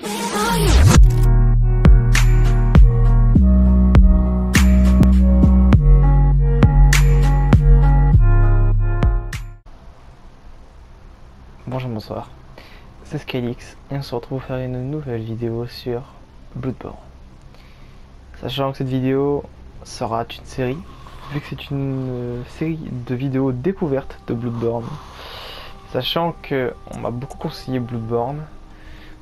Bonjour, bonsoir, c'est Skylix et on se retrouve pour faire une nouvelle vidéo sur Bloodborne. Sachant que cette vidéo sera une série, vu que c'est une série de vidéos découvertes de Bloodborne. Sachant que on m'a beaucoup conseillé Bloodborne,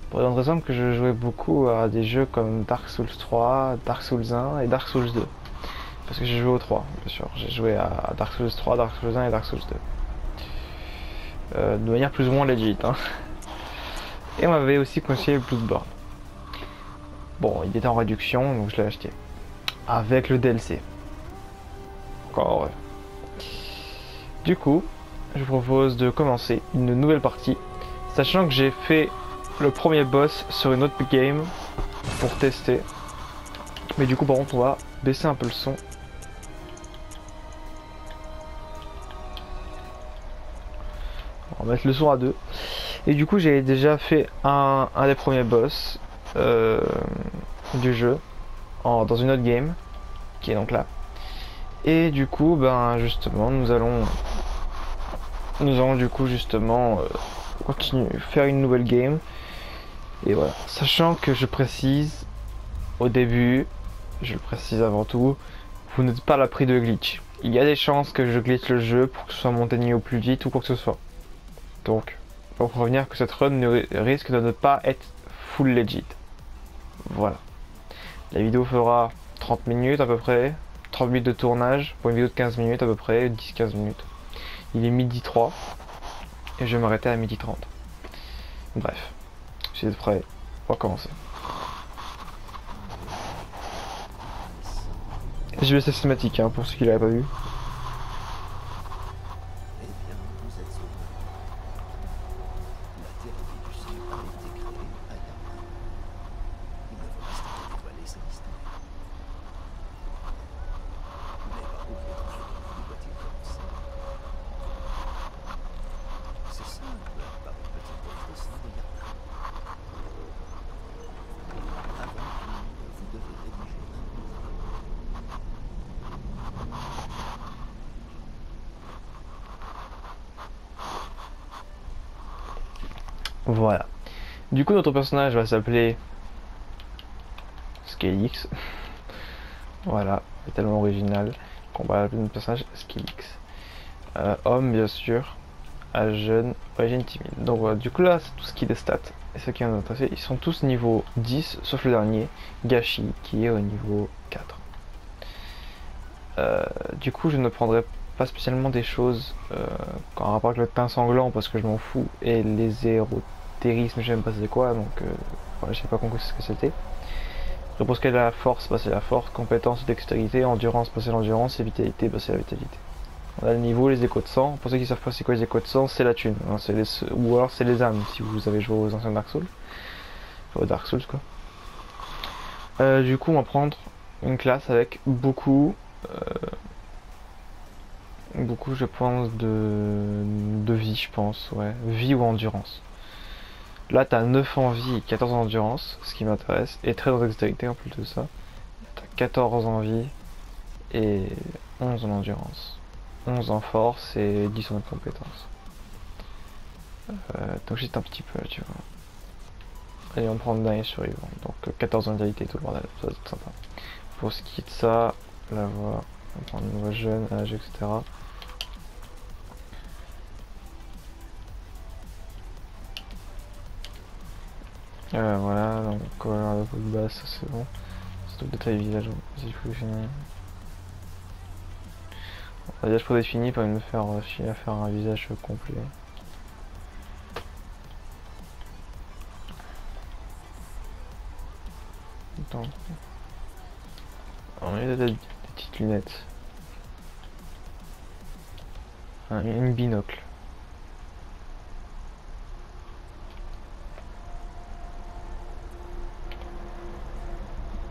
pour une raison que je jouais beaucoup à des jeux comme Dark Souls 3, Dark Souls 1 et Dark Souls 2. Parce que j'ai joué aux 3, bien sûr. J'ai joué à Dark Souls 3, Dark Souls 1 et Dark Souls 2. De manière plus ou moins legit. Hein. Et on m'avait aussi conseillé Bloodborne. Bon, il était en réduction, donc je l'ai acheté. Avec le DLC. Encore heureux. Du coup, je vous propose de commencer une nouvelle partie. Sachant que j'ai fait le premier boss sur une autre game pour tester. Mais du coup, par contre, on va baisser un peu le son. On va mettre le son à 2. Et du coup, j'ai déjà fait un des premiers boss du jeu dans une autre game qui est donc là. Et du coup, ben justement, nous allons du coup justement continuer faire une nouvelle game. Et voilà, sachant que je précise au début, je le précise avant tout, vous n'êtes pas à l'abri de glitch. Il y a des chances que je glitch le jeu pour que ce soit montagneux au plus vite ou quoi que ce soit. Donc, pour prévenir que cette run risque de ne pas être full legit. Voilà. La vidéo fera 30 minutes à peu près, 30 minutes de tournage pour une vidéo de 15 minutes à peu près, 10-15 minutes. Il est midi 3 et je vais m'arrêter à midi 30. Bref, si vous êtes prêts, on va commencer. Je vais systématique hein, pour ceux qui l'avaient pas vu. Voilà. Du coup, notre personnage va s'appeler Skylix. Voilà, c'est tellement original qu'on va appeler notre personnage Skylix. Homme, bien sûr, âge jeune, origine timide. Donc voilà, du coup là, c'est tout ce qui est des stats. Et ce qui est intéressant, ils sont tous niveau 10, sauf le dernier, Gashi, qui est au niveau 4. Du coup, je ne prendrai pas spécialement des choses en rapport avec le teint sanglant, parce que je m'en fous, et les érotérismes, je sais même pas c'est quoi, donc voilà, j'ai pas compris ce que c'était. Pour ce qui est de la force, bah, c'est la force, compétence, dextérité, endurance, bah, c'est l'endurance, et vitalité, bah, c'est la vitalité. On a le niveau, les échos de sang. Pour ceux qui savent pas c'est quoi les échos de sang, c'est la thune. Hein, ou alors c'est les âmes, si vous avez joué aux anciens Dark Souls. Enfin, aux Dark Souls, quoi. Du coup, on va prendre une classe avec beaucoup, je pense, de vie, je pense, ouais. Vie ou endurance. Là, t'as 9 en vie et 14 en endurance, ce qui m'intéresse, et 13 en dextérité en plus de ça. T'as 14 en vie et 11 en endurance. 11 en force et 10 en compétence. Donc juste un petit peu, tu vois. Allez, on prend le dernier survivant. Donc 14 en vitalité, tout le bordel. Ça, c'est sympa. Pour ce qui est de ça, la voix, on prend une voix jeune, âge, etc. Voilà, donc colère de peau de basse, ça c'est bon. C'est le détail visage, vas-y, faut définir. Le visage prédéfini permet de me faire chier à faire un visage complet. Attends. On a des petites lunettes. Une binocle.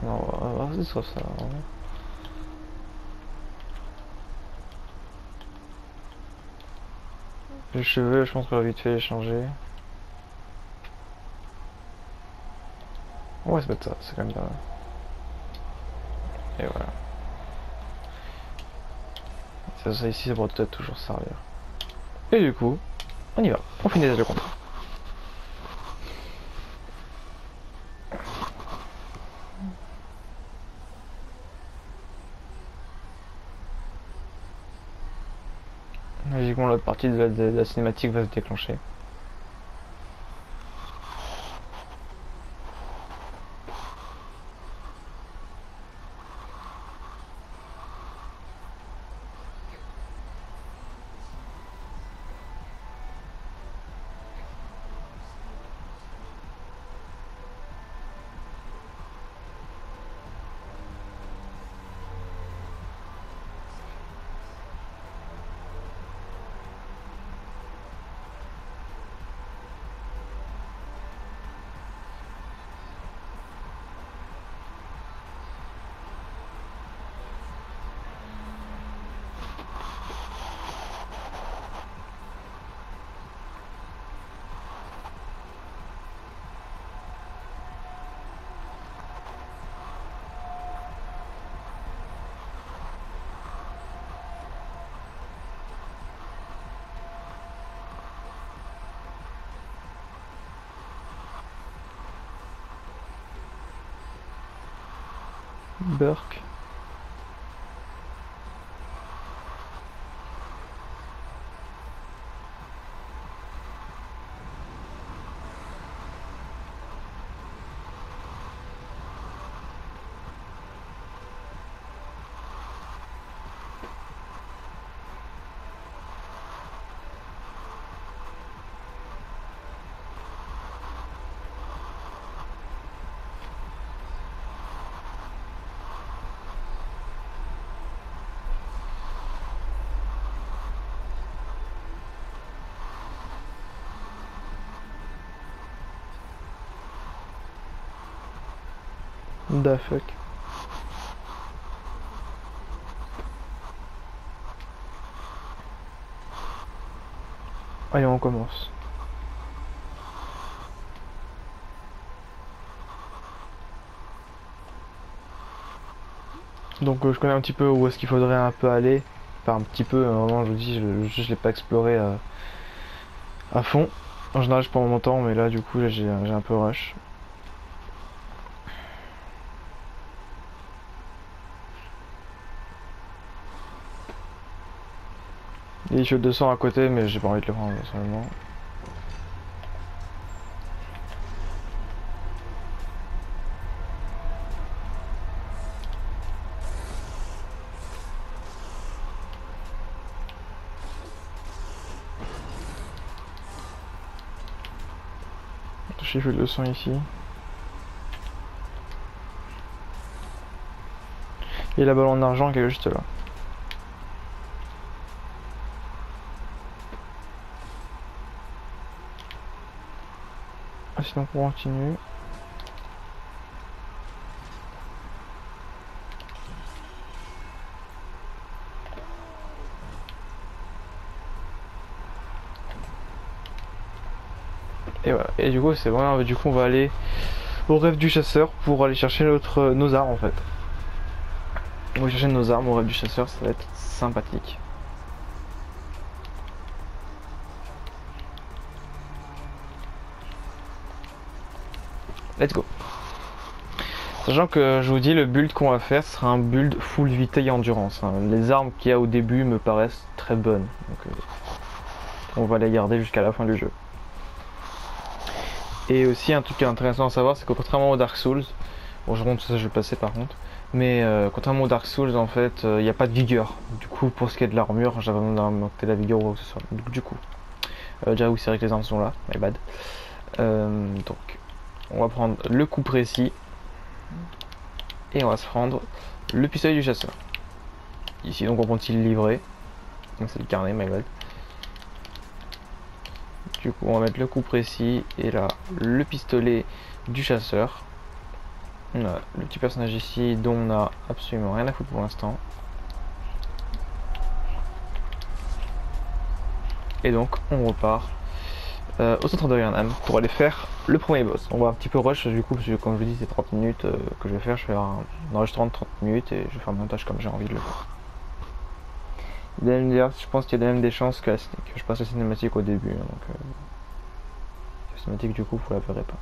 Non, on va voir si ce soit ça. Hein. Les cheveux, je pense qu'on va vite fait les changer. On va se mettre ça, c'est quand même pas mal. Et voilà. Ça ici, ça pourrait peut-être toujours servir. Et du coup, on y va. On finit le contrat. Logiquement, l'autre partie de la cinématique va se déclencher. Burk. Da fuck. Allez, on commence. Donc je connais un petit peu où est-ce qu'il faudrait un peu aller. Enfin un petit peu, vraiment je vous dis, je l'ai pas exploré à fond. En général je prends mon temps, mais là du coup là, j'ai un peu rush. Il y a des chiottes de sang à côté, mais j'ai pas envie de le prendre personnellement. J'ai fait le sang ici. Et la balle en argent qui est juste là. Ah, sinon on continue. Et voilà. Et du coup c'est vraiment, du coup on va aller au rêve du chasseur pour aller chercher nos armes en fait. On va chercher nos armes au rêve du chasseur, ça va être sympathique. Let's go. Sachant que je vous dis, le build qu'on va faire sera un build full vitesse et endurance. Hein. Les armes qu'il y a au début me paraissent très bonnes. Donc, on va les garder jusqu'à la fin du jeu. Et aussi un truc intéressant à savoir, c'est que contrairement au Dark Souls, bon je montre ça, je vais passer par contre, mais contrairement au Dark Souls en fait, il n'y a pas de vigueur. Du coup pour ce qui est de l'armure, j'avais besoin d'augmenter la vigueur ou quoi que ce soit. Du coup, déjà oui c'est vrai que les armes sont là, my bad. Donc on va prendre le coup précis et on va se prendre le pistolet du chasseur. Ici donc on prend-il livré, donc c'est le carnet, my bad. Du coup on va mettre le coup précis et là le pistolet du chasseur. On a le petit personnage ici dont on a absolument rien à foutre pour l'instant. Et donc on repart au centre de Yharnam pour aller faire le premier boss. On va un petit peu rush du coup parce que comme je vous dis c'est 30 minutes que je vais faire. Je vais faire un enregistrement de 30 minutes et je vais faire un montage comme j'ai envie de le faire. D'ailleurs, je pense qu'il y a même des chances que je passe la cinématique au début. Hein, donc la cinématique du coup vous la verrez pas.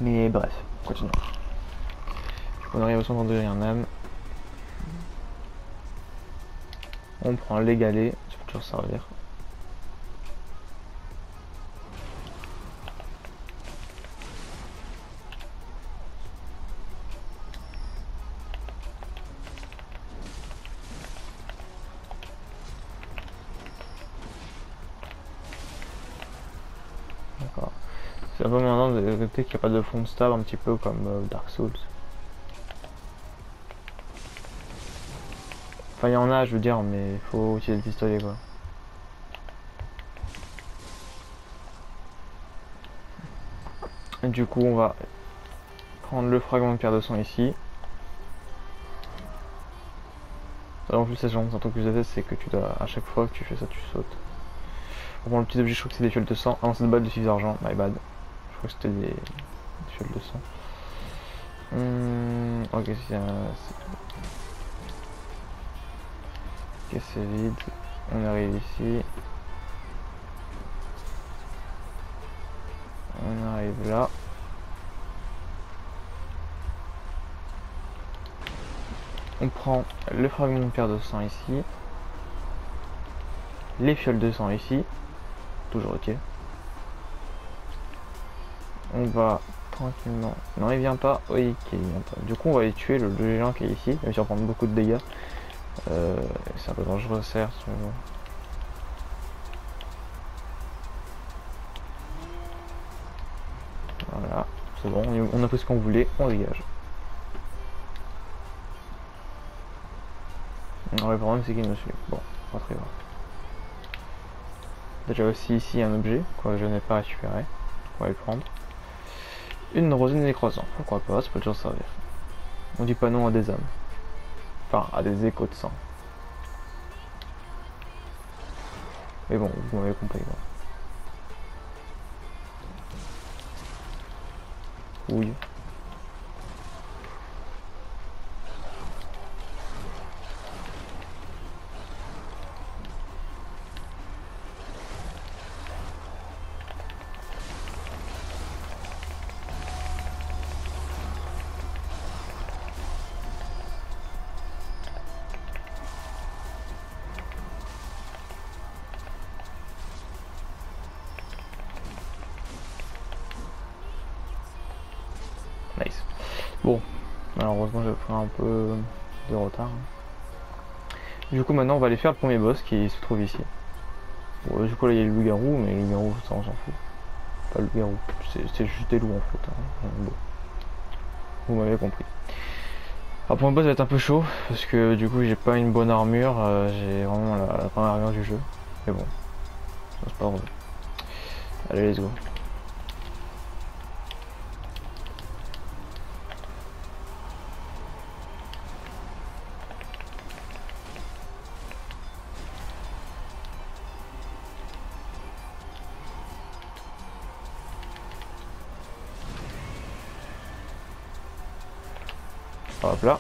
Mais bref, continuons. On arrive au centre de Yharnam. On prend les galets, ça peut toujours servir. D'accord. C'est un peu maintenant de noter qu'il n'y a pas de fond de stab un petit peu comme Dark Souls. Enfin, il y en a, je veux dire, mais il faut utiliser le pistolet quoi. Et du coup, on va prendre le fragment de pierre de sang ici. En plus, c'est un truc que je déteste, c'est que tu dois, à chaque fois que tu fais ça, tu sautes. On prend le petit objet, je crois que c'est des fioles de sang. Ah non, c'est une balle de 6 d'argent, my bad. Je crois que c'était des fioles de sang. Ok, ok, c'est vide. On arrive ici. On arrive là. On prend le fragment de pierre de sang ici. Les fioles de sang ici. Toujours utile. On va tranquillement. Non, il vient pas. Oui, il vient pas. Du coup, on va aller tuer le géant qui est ici. Il va sûrement prendre beaucoup de dégâts. C'est un peu dangereux, certes. Mais bon. Voilà, c'est bon. On a pris ce qu'on voulait. On dégage. Non, le problème, c'est qu'il me suit. Bon, pas très grave. Déjà aussi ici un objet que je n'ai pas récupéré. On va le prendre. Une rosine nécrosant. Pourquoi pas, ça peut toujours servir. On dit pas non à des âmes. Enfin, à des échos de sang. Mais bon, vous m'avez compris quoi. Oui. Nice. Bon, malheureusement j'ai pris un peu de retard. Du coup maintenant on va aller faire le premier boss qui se trouve ici. Bon, du coup là il y a le loup-garou, mais le loup-garou ça on s'en fout. Pas le loup-garou, c'est juste des loups en fait. Hein. Bon. Vous m'avez compris. Alors pour le boss ça va être un peu chaud, parce que du coup j'ai pas une bonne armure, j'ai vraiment la première armure du jeu. Mais bon, c'est pas grave. Allez let's go. Hop là.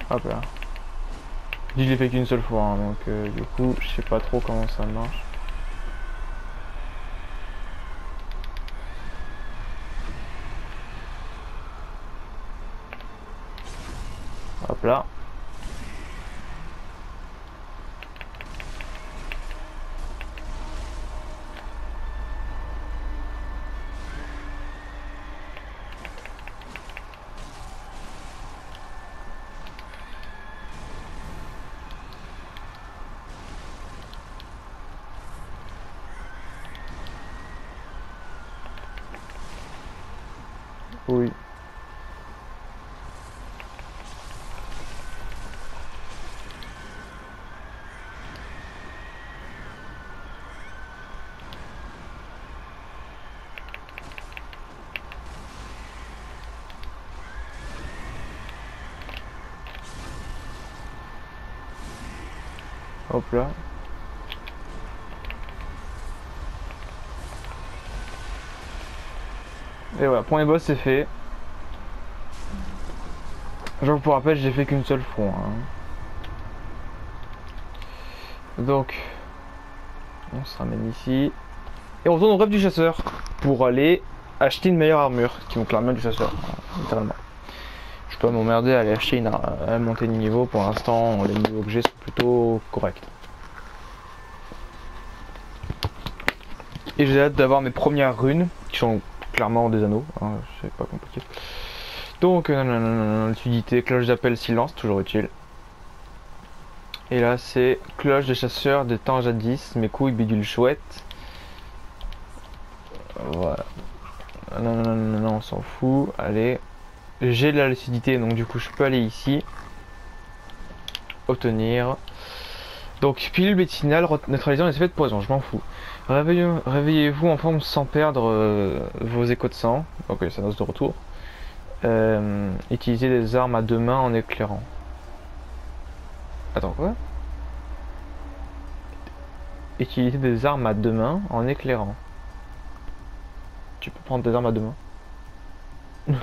Hop là. Je l'ai fait qu'une seule fois, hein, donc du coup je sais pas trop comment ça marche. Hop là. couilles. Hop là. Et voilà, premier boss c'est fait. Genre pour rappel, j'ai fait qu'une seule fois. Hein. Donc, on se ramène ici. Et on retourne au rêve du chasseur pour aller acheter une meilleure armure, qui est donc l'armure du chasseur, littéralement. Je peux m'emmerder à aller acheter à monter de niveau. Pour l'instant, les niveaux que j'ai sont plutôt corrects. Et j'ai hâte d'avoir mes premières runes, qui sont clairement des anneaux, hein, c'est pas compliqué. Donc, l'utilité, cloche d'appel, silence, toujours utile. Et là, c'est cloche des chasseurs des temps jadis, mes couilles, bidule chouette. Voilà. Non, on s'en fout. Allez. J'ai de la lucidité, donc du coup, je peux aller ici. Obtenir. Donc, pilule médicinale neutralisant les effets de poison, je m'en fous. Réveillez-vous en forme sans perdre vos échos de sang. Ok, ça noce de retour. Utilisez des armes à deux mains en éclairant. Attends, quoi? Utiliser des armes à deux mains en éclairant. Tu peux prendre des armes à deux mains.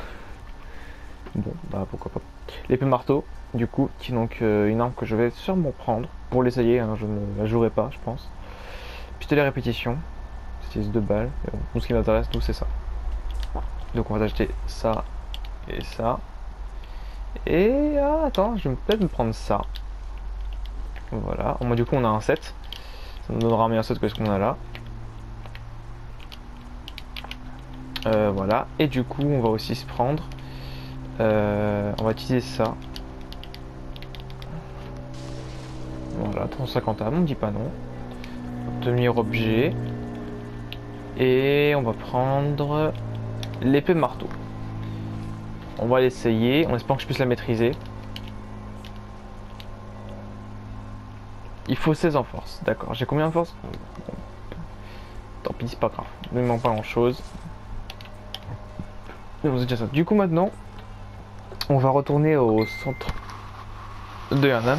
Bon, bah pourquoi pas. L'épée marteau, du coup, qui est donc une arme que je vais sûrement prendre pour l'essayer. Hein, je ne la jouerai pas, je pense. Pistolet répétition, c'est 2 balles. Bon, ce qui m'intéresse, nous, c'est ça. Donc on va acheter ça et ça. Et attends, je vais peut-être me prendre ça. Voilà. Au moins, du coup, on a un set. Ça nous donnera un meilleur set que ce qu'on a là. Voilà. Et du coup, on va aussi se prendre. On va utiliser ça. Voilà, 350 âmes, on dit pas non. Obtenir objet. Et on va prendre l'épée marteau. On va l'essayer, on espère que je puisse la maîtriser. Il faut 16 en force, d'accord. J'ai combien en force? Tant pis, c'est pas grave. Il ne manque pas grand chose. Mais bon, c'est déjà ça. Du coup, maintenant, on va retourner au centre de Yunnan.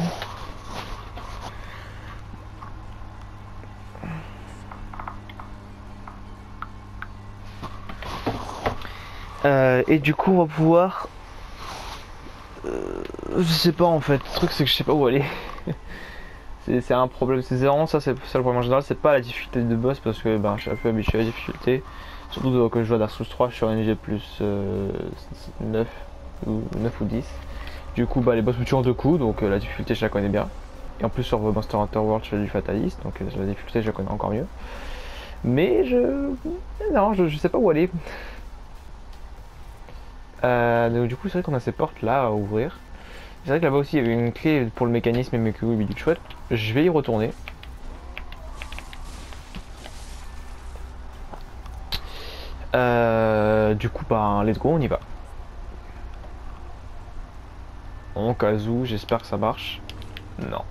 Et du coup, on va pouvoir. Je sais pas en fait. Le truc, c'est que je sais pas où aller. C'est un problème. C'est vraiment ça, c'est ça le problème en général. C'est pas la difficulté de boss parce que ben, je suis un peu habitué à la difficulté. Surtout que je joue à Dark Souls 3, je suis en NG plus 9 ou 10. Du coup, bah, les boss me tuent en 2 coups, donc la difficulté je la connais bien. Et en plus sur Monster Hunter World, je fais du fataliste, donc la difficulté je la connais encore mieux. Mais non, je sais pas où aller. Donc du coup, c'est vrai qu'on a ces portes là à ouvrir. C'est vrai que là-bas aussi il y avait une clé pour le mécanisme et mes couilles du chouette. Je vais y retourner. Du coup, bah, let's go, on y va. En cas où, j'espère que ça marche. Non.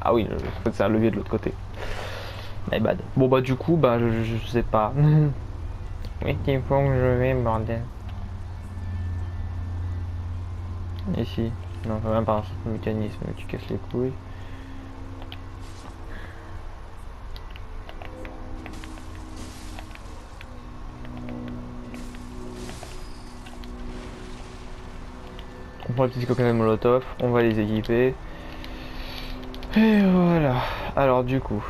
Ah oui, en fait, c'est un levier de l'autre côté. My bad. Bon, bah, du coup, bah, je sais pas. Mais qu'il faut que je vais, bordel. Ici. Non, quand même par un mécanisme, tu casses les couilles. On prend les petits coquins de molotov, on va les équiper. Et voilà. Alors du coup.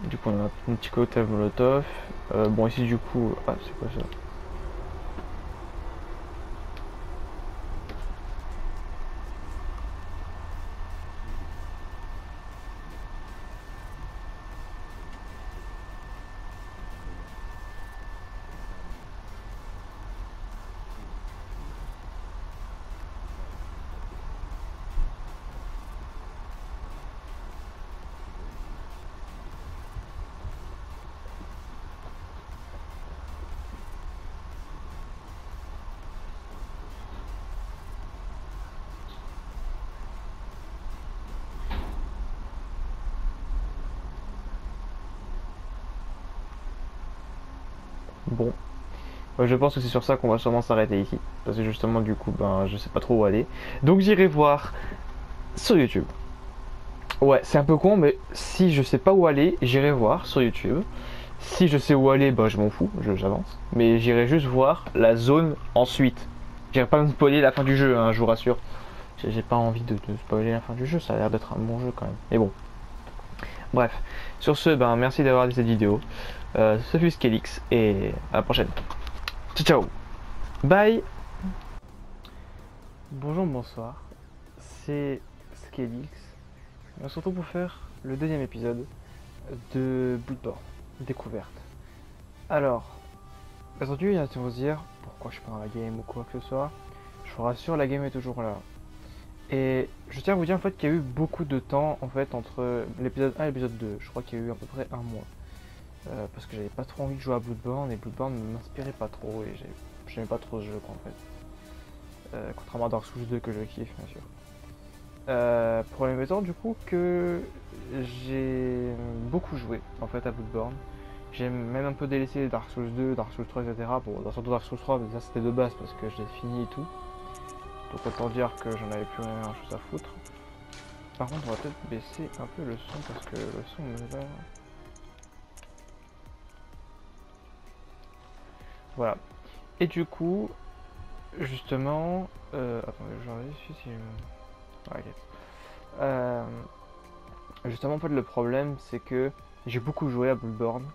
Du coup on a un petit cocktail molotov. Bon ici du coup. Ah c'est quoi ça? Bon, je pense que c'est sur ça qu'on va sûrement s'arrêter ici. Parce que justement, du coup, ben, je sais pas trop où aller. Donc j'irai voir sur YouTube. Ouais, c'est un peu con, mais si je sais pas où aller, j'irai voir sur YouTube. Si je sais où aller, bah je m'en fous, j'avance. Mais j'irai juste voir la zone ensuite. J'irai pas me spoiler la fin du jeu, hein, je vous rassure. J'ai pas envie de spoiler la fin du jeu, ça a l'air d'être un bon jeu quand même. Mais bon, bref. Sur ce, ben merci d'avoir regardé cette vidéo. Ce fut Skelix et à la prochaine. Ciao ciao. Bye. Bonjour, bonsoir. C'est Skelix. On se retrouve pour faire le deuxième épisode de Bloodborne découverte. Alors, bien entendu, il y en a qui vont se dire pourquoi je suis pas dans la game ou quoi que ce soit. Je vous rassure, la game est toujours là. Et je tiens à vous dire en fait qu'il y a eu beaucoup de temps en fait entre l'épisode 1 et l'épisode 2. Je crois qu'il y a eu à peu près un mois. Parce que j'avais pas trop envie de jouer à Bloodborne et Bloodborne ne m'inspirait pas trop et j'aimais pas trop ce jeu quoi, en fait. Contrairement à Dark Souls 2 que je kiffe bien sûr. Problème étant du coup que j'ai beaucoup joué en fait à Bloodborne. J'ai même un peu délaissé Dark Souls 2, Dark Souls 3, etc. Bon, surtout Dark Souls 3, mais ça c'était de base parce que je l'ai fini et tout. Donc autant dire que j'en avais plus rien chose à foutre. Par contre, on va peut-être baisser un peu le son parce que le son me va. Voilà. Et du coup, justement, attendez, je vérifie si je... Ouais, ok. Justement, en fait, le problème, c'est que j'ai beaucoup joué à Bloodborne.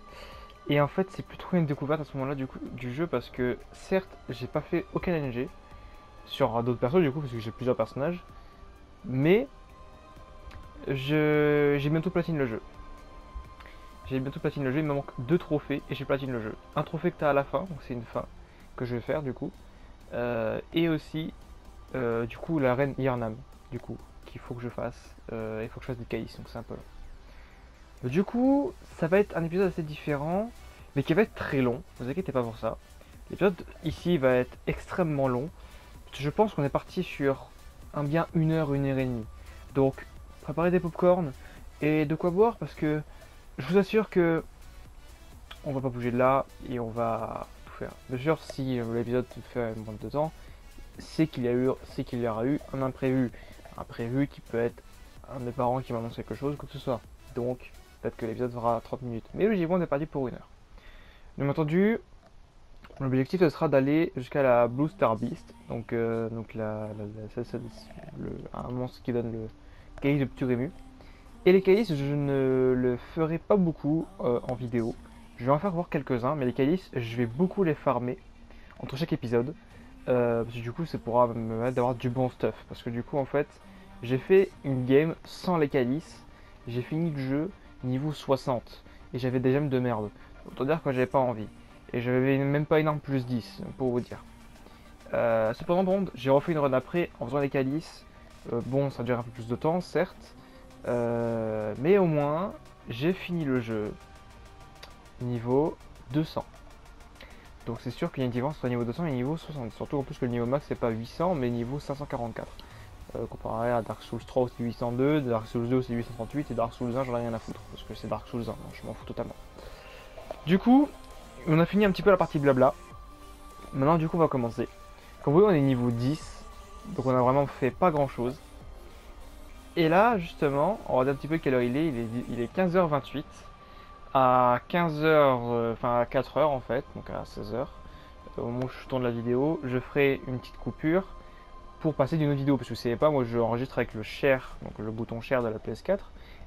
Et en fait, c'est plutôt une découverte à ce moment-là du jeu parce que, certes, j'ai pas fait aucun NG sur d'autres persos, du coup, parce que j'ai plusieurs personnages. Mais, j'ai bientôt platine le jeu. J'ai bientôt platine le jeu, il me manque 2 trophées et j'ai platine le jeu. Un trophée que t'as à la fin, donc c'est une fin que je vais faire, du coup. Et aussi, du coup, la reine Yharnam, du coup, qu'il faut que je fasse. Il faut que je fasse des caïs, donc c'est un peu long. Du coup, ça va être un épisode assez différent, mais qui va être très long, ne vous inquiétez pas pour ça. L'épisode ici va être extrêmement long. Je pense qu'on est parti sur un bien 1 heure et demie. Donc, préparez des popcorn et de quoi boire parce que je vous assure que on va pas bouger de là et on va tout faire. Bien sûr, si l'épisode fait moins de temps, c'est qu'il y aura eu un imprévu. Un imprévu qui peut être un de mes parents qui m'annonce quelque chose, quoi que ce soit. Donc, peut-être que l'épisode fera 30 minutes. Mais logiquement, on est parti pour 1 heure. Bien entendu, l'objectif ce sera d'aller jusqu'à la Blue Star Beast. Donc un monstre qui donne le calice de Pturému. Et les calices, je ne le ferai pas beaucoup en vidéo. Je vais en faire voir quelques-uns, mais les calices, je vais beaucoup les farmer entre chaque épisode. Parce que du coup, ça pourra me permettre d'avoir du bon stuff. Parce que du coup, en fait, j'ai fait une game sans les calices. J'ai fini le jeu niveau 60. Et j'avais des gemmes de merde. Autant dire que j'avais pas envie. Et j'avais même pas une arme plus 10, pour vous dire. Cependant, bon, j'ai refait une run après en faisant les calices. Bon, ça dure un peu plus de temps, certes. Mais au moins, j'ai fini le jeu niveau 200. Donc c'est sûr qu'il y a une différence entre niveau 200 et niveau 60. Surtout en plus que le niveau max c'est pas 800 mais niveau 544. Comparé à Dark Souls 3 où c'est 802, Dark Souls 2 où c'est 838 et Dark Souls 1 j'en ai rien à foutre parce que c'est Dark Souls 1, donc je m'en fous totalement. Du coup, on a fini un petit peu la partie blabla. Maintenant du coup on va commencer. Comme vous voyez on est niveau 10, donc on a vraiment fait pas grand chose. Et là justement, on va dire un petit peu quelle heure il est 15h28. À 15h, enfin à 4h en fait, donc à 16h, au moment où je tourne la vidéo, je ferai une petite coupure pour passer d'une autre vidéo. Parce que vous savez pas, moi je enregistre avec le share, donc le bouton share de la PS4,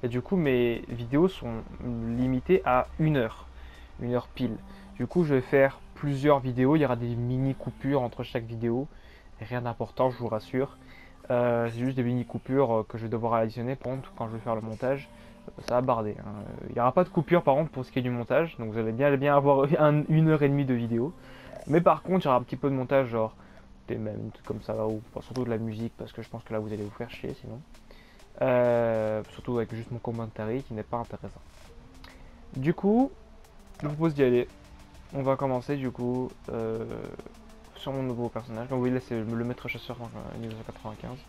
et du coup mes vidéos sont limitées à 1 heure, 1 heure pile. Du coup je vais faire plusieurs vidéos, il y aura des mini coupures entre chaque vidéo, rien d'important je vous rassure. C'est juste des mini coupures que je vais devoir additionner par contre quand je vais faire le montage. Ça va barder. Hein. Il n'y aura pas de coupure par contre pour ce qui est du montage, donc vous allez bien avoir 1 heure et demie de vidéo. Mais par contre, il y aura un petit peu de montage, genre des mêmes trucs comme ça, ou surtout de la musique, parce que je pense que là vous allez vous faire chier sinon. Surtout avec juste mon commentaire qui n'est pas intéressant. Du coup, je vous propose d'y aller. On va commencer du coup sur mon nouveau personnage. Donc oui, là c'est le maître chasseur niveau 195,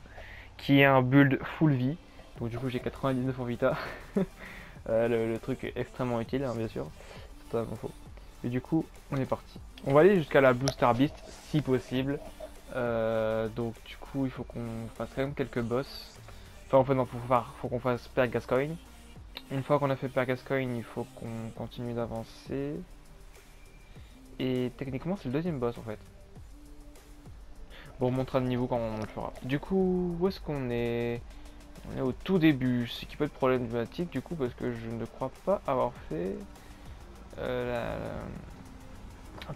qui est un build full vie. Donc du coup j'ai 99 en vita. Le truc est extrêmement utile hein, bien sûr. C'est totalement faux. Et du coup, on est parti. On va aller jusqu'à la Blue Star Beast, si possible. Donc du coup, il faut qu'on fasse quand même quelques boss. Enfin, en fait, non, faut qu'on fasse Père Gascoigne. Une fois qu'on a fait Père Gascoigne, il faut qu'on continue d'avancer. Et techniquement, c'est le deuxième boss, en fait. Bon, on montera de niveau quand on le fera. Du coup, où est-ce qu'on est? On est au tout début, ce qui peut être problématique, du coup, parce que je ne crois pas avoir fait...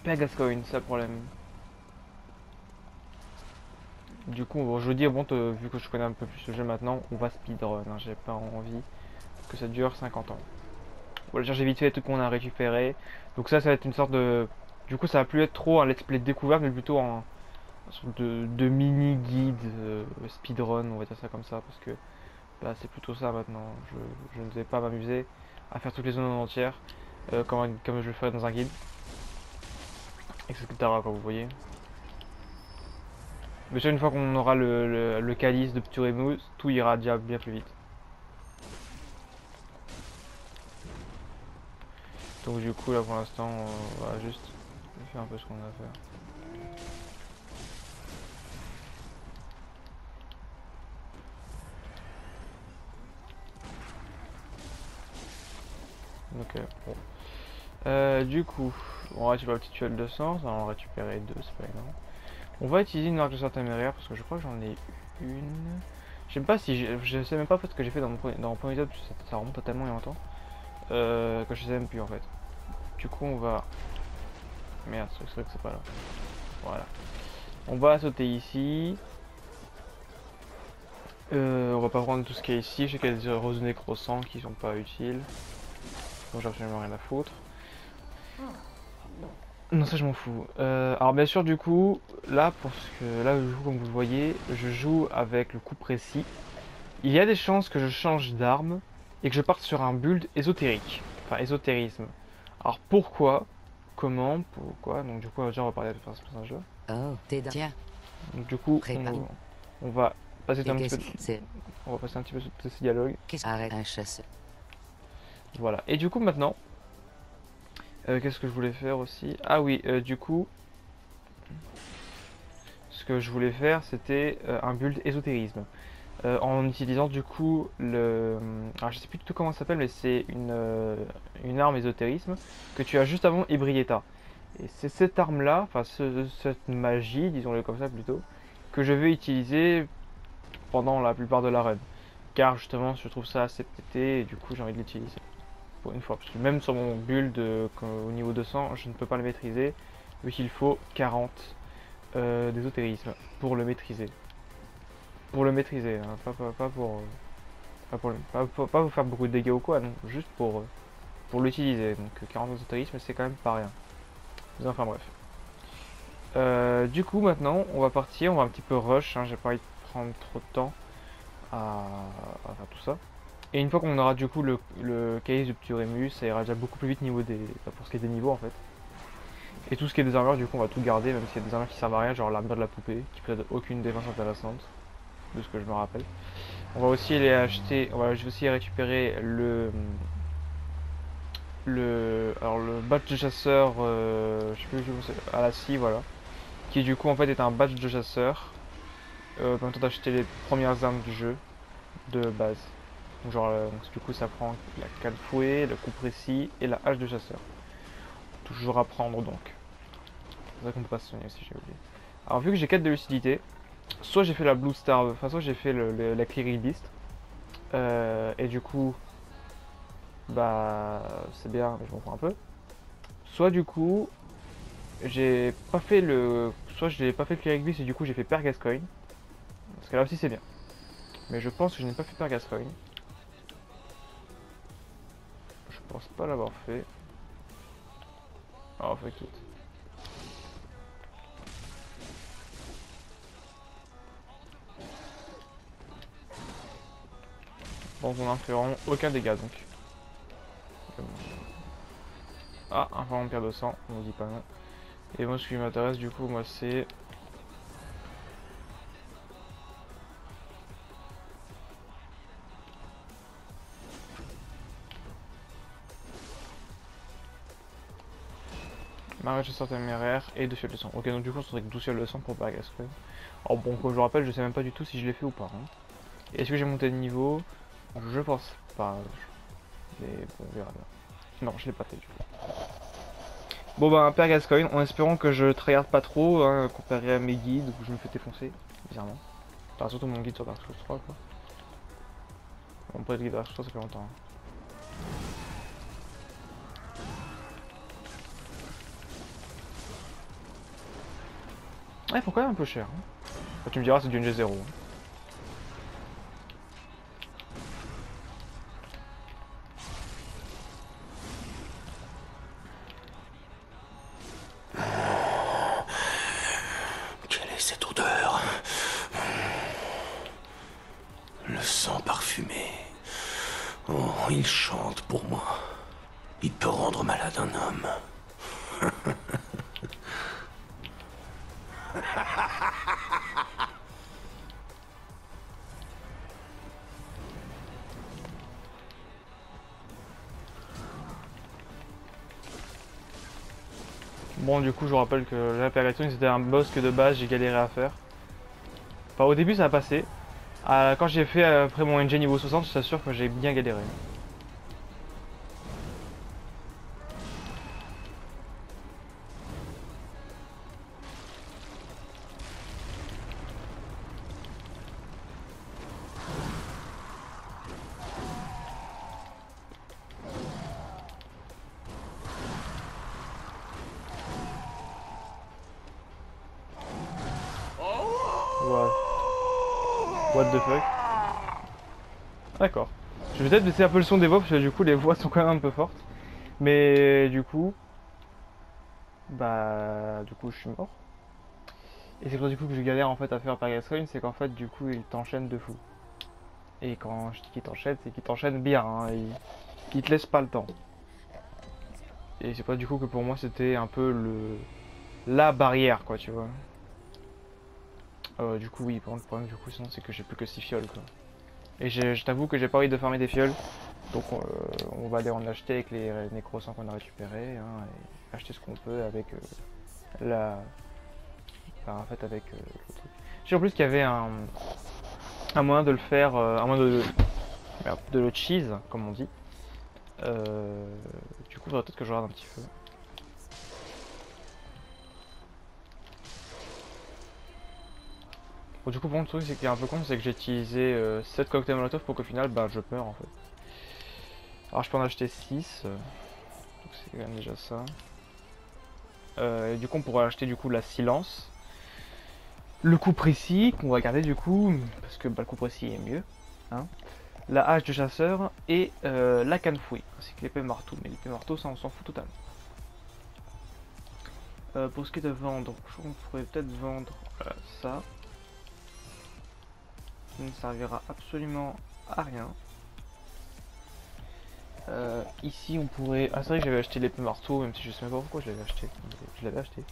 Père Gascoigne, c'est le problème. Du coup, bon, je veux dire, bon, vu que je connais un peu plus le jeu maintenant, on va speedrun, hein, j'ai pas envie que ça dure 50 ans. Voilà, j'ai vite fait tout qu'on a récupéré. Donc ça va être une sorte de... Du coup, ça va plus être trop un let's play découverte, mais plutôt un sorte de mini-guide speedrun, on va dire ça comme ça, parce que bah, c'est plutôt ça maintenant. Je ne vais pas m'amuser à faire toutes les zones en entière, comme je le ferais dans un guide, etc. Comme vous voyez. Mais une fois qu'on aura le calice de Pturemus, tout ira déjà bien plus vite. Donc du coup là pour l'instant on va juste faire un peu ce qu'on a à faire. Ok, bon. Du coup, on récupère le petit tuile de sang, ça va en récupérer deux, c'est pas énorme. On va utiliser une arc de sorte téméraire parce que je crois que j'en ai une. Je sais pas si je sais même pas ce que j'ai fait dans mon premier épisode, parce que ça remonte à tellement il y a longtemps. Que je sais même plus en fait. Du coup on va... Merde, c'est vrai que c'est pas là. Voilà. On va sauter ici. On va pas prendre tout ce qui est ici. Je sais qu'il y a des roses nécrosants qui sont pas utiles. Donc j'ai absolument rien à foutre. Non, ça je m'en fous. Alors bien sûr du coup, là parce que là je joue comme vous le voyez, je joue avec le coup précis. Il y a des chances que je change d'arme et que je parte sur un build ésotérique. Enfin ésotérisme. Alors pourquoi? Comment? Pourquoi? Donc du coup déjà on va parler de ce personnage là. Oh, t'es tiens, Donc du coup on va passer un petit peu on va passer un petit peu de ce dialogue. Arrête un chasseur. Voilà. Et du coup maintenant, qu'est-ce que je voulais faire aussi? Ah oui, du coup, ce que je voulais faire c'était un build ésotérisme. En utilisant du coup le... Alors je sais plus du tout comment ça s'appelle mais c'est une arme ésotérisme que tu as juste avant Ebrieta. Et c'est cette arme là, enfin cette magie, disons-le comme ça plutôt, que je vais utiliser pendant la plupart de la run. Car justement je trouve ça assez pété et du coup j'ai envie de l'utiliser. Pour une fois, parce que même sur mon build au niveau 200, je ne peux pas le maîtriser, vu qu'il faut 40 d'ésotérisme pour le maîtriser. Pour le maîtriser, hein, pas pour faire beaucoup de dégâts ou quoi, non, juste pour l'utiliser. Donc 40 d'ésotérisme, c'est quand même pas rien. Mais enfin bref. Du coup maintenant, on va partir, on va un petit peu rush, hein, j'ai pas envie de prendre trop de temps à faire tout ça. Et une fois qu'on aura du coup le case de Pturemus, ça ira déjà beaucoup plus vite niveau pour ce qui est des niveaux en fait. Et tout ce qui est des armures, du coup on va tout garder, même s'il y a des armures qui servent à rien, genre l'armure de la poupée, qui peut-être aucune défense intéressante, de ce que je me rappelle. On va aussi les acheter, je vais aussi récupérer alors le badge de chasseur, je sais plus comment c'est, à la scie, voilà. Qui du coup en fait est un badge de chasseur, permettant d'acheter les premières armes du jeu, de base. Donc, genre, du coup, ça prend la canne fouet, le coup précis et la hache de chasseur. Toujours à prendre donc. C'est vrai qu'on peut pas se soigner aussi, j'ai oublié. Alors, vu que j'ai 4 de lucidité, soit j'ai fait la Blue Star, enfin, soit j'ai fait la Cleary Beast. Et du coup, bah, c'est bien, mais je m'en prends un peu. Soit du coup, j'ai pas fait le. Soit je n'ai pas fait le Cleary Beast et du coup, j'ai fait Père Gascoigne. Parce que là aussi, c'est bien. Mais je pense que je n'ai pas fait Père Gascoigne. Je pense pas l'avoir fait. Alors, fait tout. Bon, on n'en fait vraiment aucun dégât donc. Ah, un vampire de sang, on ne dit pas non. Et moi, ce qui m'intéresse du coup, moi, c'est. Marais chasseur téméraire et 2 fioles de sang. Ok, donc du coup on se retrouve avec 12 fioles de sang pour Père Gascoigne. Alors bon, comme je vous rappelle, je sais même pas du tout si je l'ai fait ou pas. Hein. Est-ce que j'ai monté de niveau? Je pense pas. Mais bon, on verra bien. Non, je l'ai pas fait du coup. Bon bah, Père Gascoigne, en espérant que je tryhard pas trop, hein, comparé à mes guides où je me fais défoncer, bizarrement. Enfin, surtout mon guide sur Dark Souls 3 quoi. Bon, après le guide Dark Souls 3 ça fait longtemps. Hein. Ah, ils font quand même un peu cher. Hein. Enfin, tu me diras, c'est du NG0. Hein. Quelle est cette odeur? Le sang parfumé. Oh, il chante pour moi. Il peut rendre malade un homme. Bon, du coup, je vous rappelle que la Père Gascoigne c'était un boss que de base j'ai galéré à faire. Enfin, au début ça a passé. Quand j'ai fait après mon NG niveau 60, je t'assure que j'ai bien galéré. Ouais. What the fuck. D'accord. Je vais peut-être baisser un peu le son des voix parce que du coup les voix sont quand même un peu fortes. Mais du coup... Bah... Du coup je suis mort. Et c'est pour du coup que je galère en fait à faire Père Gascoigne, c'est qu'en fait du coup il t'enchaîne de fou. Et quand je dis qu'il t'enchaîne, c'est qu'il t'enchaîne bien. Hein, il te laisse pas le temps. Et c'est pas du coup que pour moi c'était un peu la barrière quoi tu vois. Du coup oui, par contre le problème du coup sinon c'est que j'ai plus que 6 fioles quoi. Et je t'avoue que j'ai pas envie de farmer des fioles. Donc on va aller en acheter avec les nécrosans qu'on a récupérés. Hein, et acheter ce qu'on peut avec la... Enfin, en fait avec le truc. Je sais en plus qu'il y avait un moyen de le faire, un moyen merde, de le cheese comme on dit. Du coup il faudrait peut-être que je regarde un petit peu. Bon, du coup, bon, le truc c'est qu'il est un peu con, c'est que j'ai utilisé 7 cocktails molotov pour qu'au final, bah, je meurs en fait. Alors, je peux en acheter 6, donc c'est quand même déjà ça. Et du coup, on pourrait acheter du coup la silence, le coup précis qu'on va garder du coup, parce que bah, le coup précis est mieux. Hein. La hache de chasseur et la canne fouille, ainsi que l'épée marteau. Mais l'épée marteau, ça, on s'en fout totalement. Pour ce qui est de vendre, je crois qu'on pourrait peut-être vendre ça. Qui ne servira absolument à rien. Ici on pourrait... Ah c'est vrai que j'avais acheté l'épée marteau, même si je sais même pas pourquoi je l'avais acheté. Je l'avais acheté.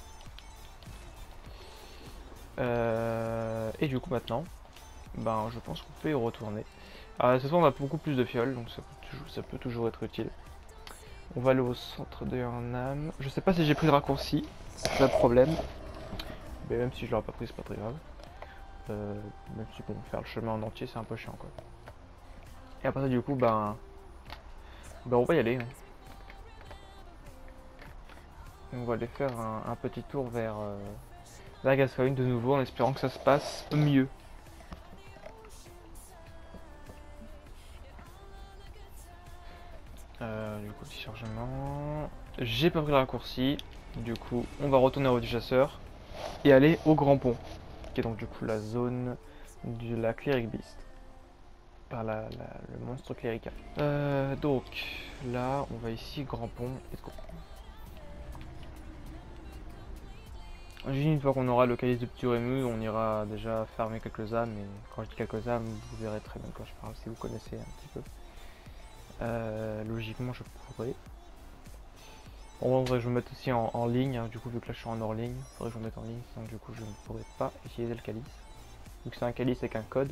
Et du coup maintenant, ben je pense qu'on peut y retourner. Cette fois on a beaucoup plus de fioles, donc ça peut toujours être utile. On va aller au centre de Yharnam. Je sais pas si j'ai pris le raccourci, c'est ça le problème. Mais même si je l'aurais pas pris, c'est pas très grave. Même si bon, faire le chemin en entier c'est un peu chiant quoi. Et après ça du coup ben on va y aller. Hein. On va aller faire un petit tour vers la Gascoigne de nouveau en espérant que ça se passe mieux. Du coup petit chargement. J'ai pas pris le raccourci. Du coup on va retourner au du chasseur et aller au grand pont. Qui est donc du coup la zone de la Cleric Beast. Par le monstre clérical. Donc là on va ici grand pont et go. Une fois qu'on aura le calice de Pturemu, on ira déjà fermer quelques âmes, et quand je dis quelques âmes, vous verrez très bien de quoi je parle si vous connaissez un petit peu. Logiquement je pourrais. Bon, je vais me mettre aussi en ligne, hein, du coup vu que là je suis en hors ligne, il faudrait que je me mette en ligne, sinon du coup je ne pourrais pas utiliser le calice. Vu que c'est un calice avec un code,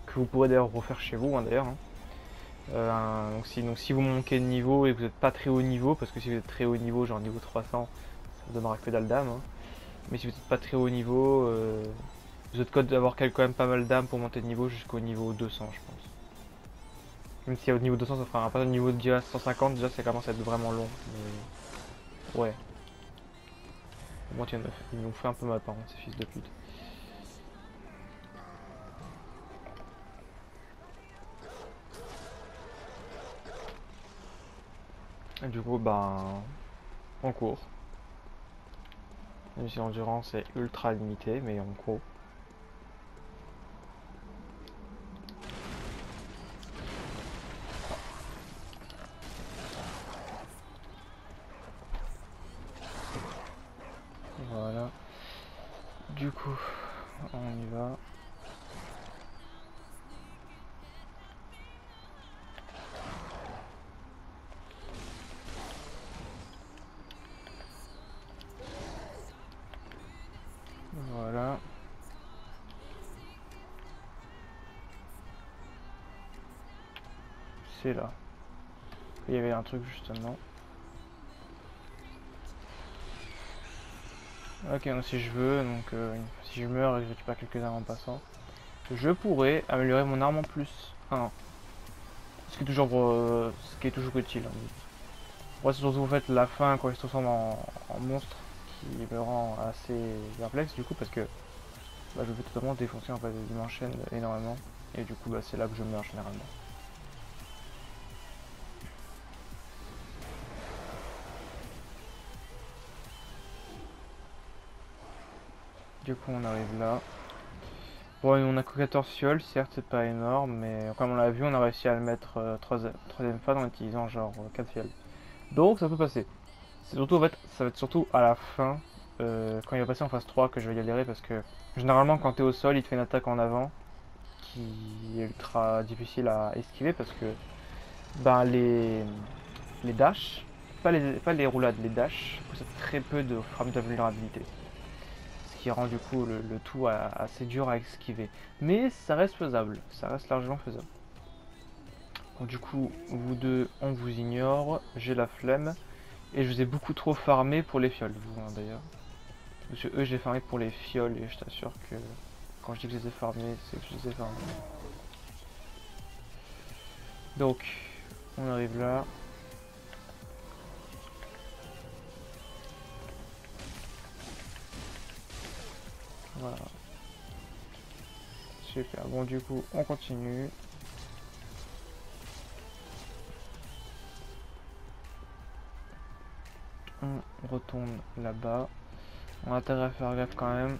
que vous pourrez d'ailleurs refaire chez vous hein, d'ailleurs. Donc si vous manquez de niveau et que vous n'êtes pas très haut niveau, parce que si vous êtes très haut niveau, genre niveau 300, ça donnera que dalle d'âme. Hein. Mais si vous n'êtes pas très haut niveau, vous êtes code d'avoir quand même pas mal d'âme pour monter de niveau jusqu'au niveau 200, je pense. Même si au niveau 200, ça fera un pas au niveau de déjà 150, déjà ça commence à être vraiment long. Mais... ouais. Au moins, tiens, ils nous fait un peu mal par contre, ces fils de pute. Et du coup, ben, on court. Même si l'endurance est ultra limitée, mais on court. Voilà. Du coup, on y va. Voilà. C'est là. Il y avait un truc justement. Ok, donc si je veux, donc si je meurs et que je tue pas quelques armes en passant, je pourrais améliorer mon arme en plus. Ah non. Ce qui est toujours utile. Hein. Moi, c'est surtout en fait la fin quand il se transforme en monstre qui me rend assez perplexe du coup parce que bah, je vais totalement défoncer en fait, il m'enchaîne énormément et du coup bah, c'est là que je meurs généralement. Du coup on arrive là. Bon, on a que 14 fioles, certes c'est pas énorme, mais comme on l'a vu, on a réussi à le mettre troisième fois en utilisant genre 4 fioles. Donc ça peut passer. C'est surtout en fait, ça va être surtout à la fin, quand il va passer en phase 3 que je vais galérer parce que généralement quand t'es au sol, il te fait une attaque en avant qui est ultra difficile à esquiver parce que ben les dash, pas les roulades, les dash possèdent très peu de frames de vulnérabilité. Ce qui rend du coup le tout assez dur à esquiver. Mais ça reste faisable, ça reste largement faisable. Donc du coup, vous deux, on vous ignore, j'ai la flemme. Et je vous ai beaucoup trop farmé pour les fioles, vous hein, d'ailleurs. Parce que eux, j'ai farmé pour les fioles et je t'assure que quand je dis que je les ai farmés, c'est que je les ai farmés. Donc, on arrive là. Voilà. Super. Bon, du coup, on continue. On retourne là-bas. On a intérêt à faire gaffe quand même.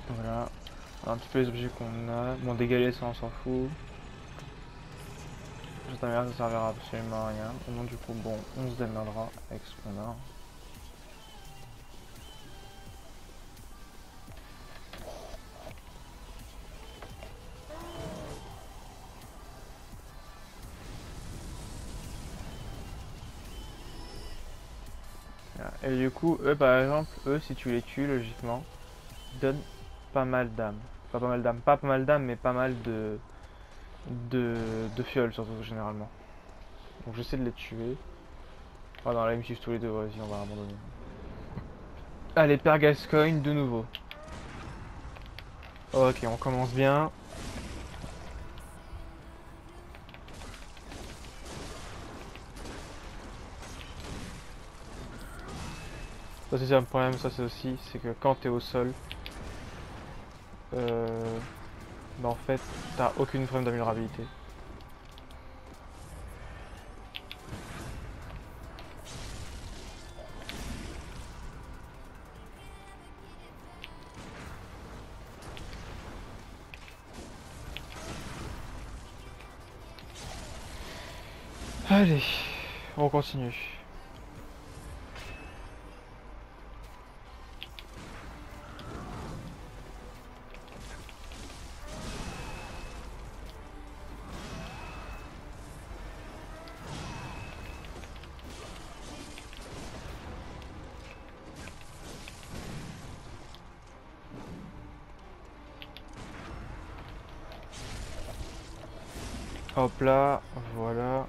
Voilà. Un petit peu les objets qu'on a. Bon, dégaler ça, on s'en fout. Cette merde, ça servira absolument à rien. Donc, du coup, bon, on se démerdera avec ce qu'on a. Et du coup, eux par exemple, eux si tu les tues logiquement, ils donnent pas mal d'âme. Pas pas mal d'âme, pas pas mal d'âme, mais pas mal de fioles surtout généralement. Donc j'essaie de les tuer. Oh non, là ils me suivent tous les deux, vas-y on va abandonner. Allez, Père Gascoigne de nouveau. Ok, on commence bien. Ça c'est un problème, ça c'est aussi, c'est que quand t'es au sol, bah en fait, t'as aucune frame d'amélioration. Allez, on continue. Hop là, voilà.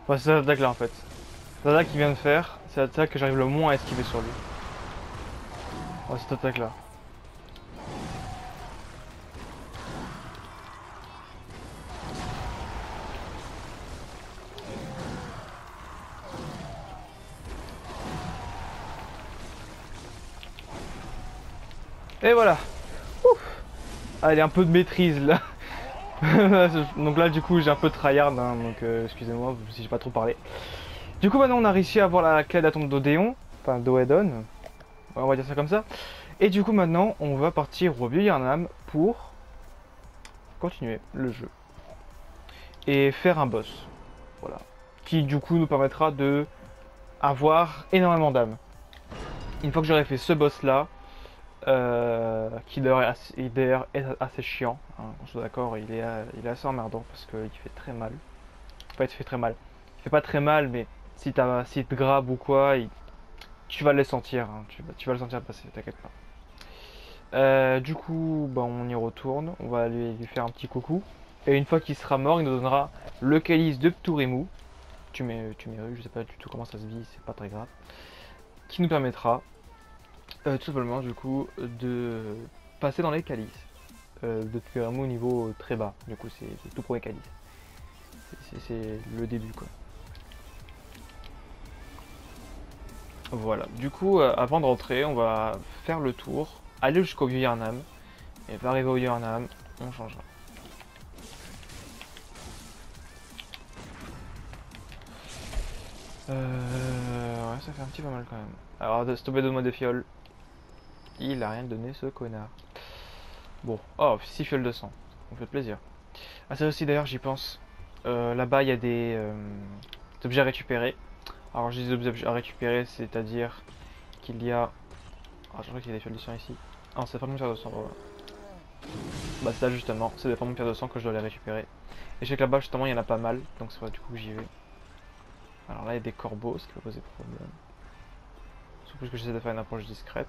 Ouais, c'est cette attaque là en fait. L'attaque qu'il vient de faire, c'est l'attaque que j'arrive le moins à esquiver sur lui. Ouais, cette attaque là. Et voilà. Ouf. Allez, un peu de maîtrise là. Donc là du coup j'ai un peu tryhard, hein, donc excusez-moi si j'ai pas trop parlé. Du coup maintenant on a réussi à avoir la clé de la tombe d'Odéon, enfin d'Oedon, on va dire ça comme ça. Et du coup maintenant on va partir au vieux Yharnam pour continuer le jeu. Et faire un boss, voilà. Qui du coup nous permettra de avoir énormément d'âmes. Une fois que j'aurai fait ce boss là, qui d'ailleurs est assez chiant, hein, qu'on soit d'accord, il est assez emmerdant parce qu'il fait très mal. Enfin, il te fait très mal. Il fait pas très mal, mais si te grabe ou quoi, tu vas le sentir, hein, tu vas le sentir passer, t'inquiète pas. Du coup, bah, on y retourne, on va lui faire un petit coucou. Et une fois qu'il sera mort, il nous donnera le calice de Ptouremu. Tu mets je sais pas du tout comment ça se vit, c'est pas très grave. Qui nous permettra tout simplement du coup de passer dans les calices de Ptouremu au niveau très bas. Du coup c'est le tout premier calice. C'est le début quoi. Voilà, du coup avant de rentrer on va faire le tour, aller jusqu'au vieux Yharnam. Et va arriver au Yharnam, on changera. Ouais, ça fait un petit peu mal quand même. Alors, stopper de moi des fioles. Il a rien donné ce connard. Bon, oh, 6 fioles de sang. Ça me fait plaisir. Ah, ça aussi d'ailleurs, j'y pense. Là-bas, il y a des objets à récupérer. Alors, je dis des objets à récupérer, c'est-à-dire qu'il y a. Ah, je crois qu'il y a des fioles de sang ici. Ah, c'est pas mon pierre de sang, voilà. Bah, c'est ça justement, c'est des formes de pierre de sang que je dois les récupérer. Et je sais que là-bas, justement, il y en a pas mal, donc c'est vrai du coup que j'y vais. Alors là, il y a des corbeaux, ce qui va poser problème. Surtout que j'essaie de faire une approche discrète.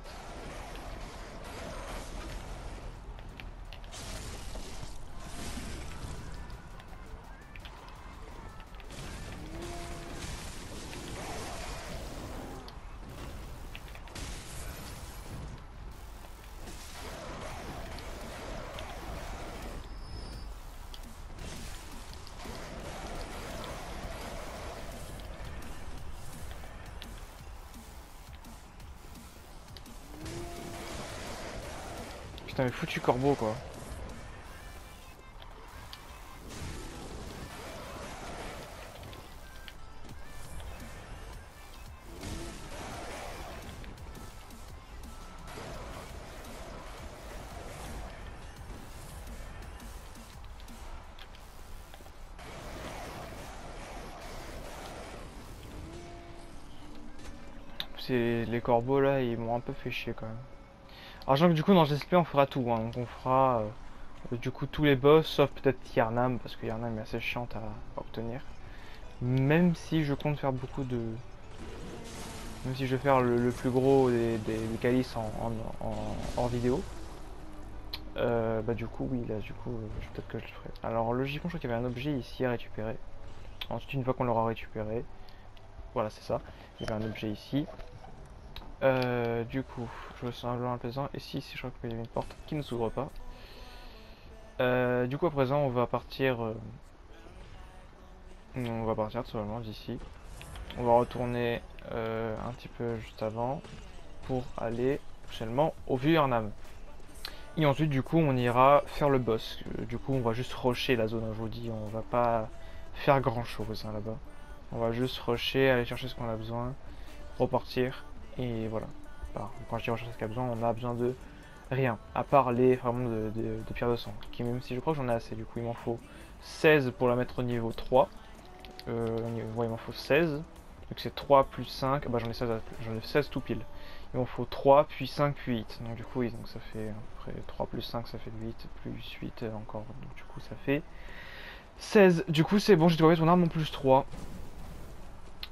Putain, mais foutu corbeau quoi. Les corbeaux là, ils m'ont un peu fait chier quand même. Alors, je que du coup, dans GSP, on fera tout. Hein. Donc, on fera du coup tous les boss, sauf peut-être Yharnam, parce que Yharnam est assez chiante à obtenir. Même si je compte faire beaucoup de. Même si je vais faire le plus gros des calices en vidéo. Bah, du coup, oui, là, du coup, peut-être que je le ferai. Alors, logiquement, je crois qu'il y avait un objet ici à récupérer. Ensuite, une fois qu'on l'aura récupéré, voilà, c'est ça. Il y avait un objet ici. Du coup, je me sens un peu plaisant. Et si je crois qu'il y avait une porte qui ne s'ouvre pas. Du coup, à présent, on va partir. On va partir tout simplement d'ici. On va retourner un petit peu juste avant pour aller prochainement au vieux Yharnam. Et ensuite, du coup, on ira faire le boss. Du coup, on va juste rusher la zone. Hein, je vous dis, on va pas faire grand chose hein, là-bas. On va juste rusher, aller chercher ce qu'on a besoin, repartir. Et voilà. Enfin, quand je dis rechercher ce qu'on a besoin, on a besoin de rien. À part les fragments de pierre de sang. Qui, même si je crois que j'en ai assez, du coup, il m'en faut 16 pour la mettre au niveau 3. Ouais, il m'en faut 16. Donc c'est 3 plus 5. Bah, j'en ai 16 tout pile. Il m'en faut 3, puis 5, puis 8. Donc du coup, oui, donc ça fait après 3 plus 5, ça fait 8, plus 8 encore. Donc du coup, ça fait 16. Du coup, c'est bon, j'ai trouvé ton arme en plus 3.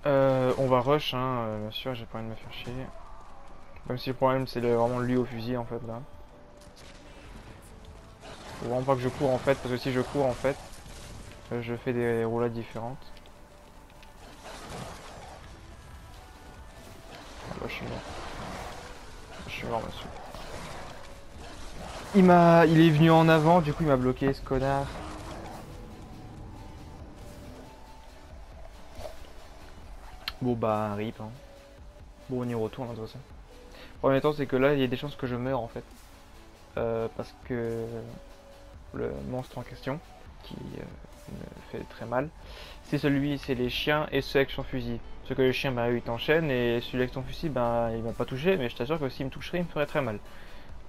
On va rush, hein, bien sûr, j'ai pas envie de me faire chier. Même si le problème, c'est vraiment lui au fusil, en fait, là. Faut vraiment pas que je cours, en fait, parce que si je cours, en fait, je fais des roulades différentes. Ah bah, je suis mort. Je suis mort, monsieur. Il est venu en avant, du coup, il m'a bloqué, ce connard. Bon, bah, rip, hein. Bon, on y retourne, hein, de toute façon. Le premier temps, c'est que là, il y a des chances que je meure, en fait. Parce que le monstre en question, qui me fait très mal, c'est les chiens et ceux avec son fusil. Ceux que les chiens, bah, ils t'enchaînent, et celui avec son fusil, bah, il m'a pas touché, mais je t'assure que s'il me toucherait, il me ferait très mal.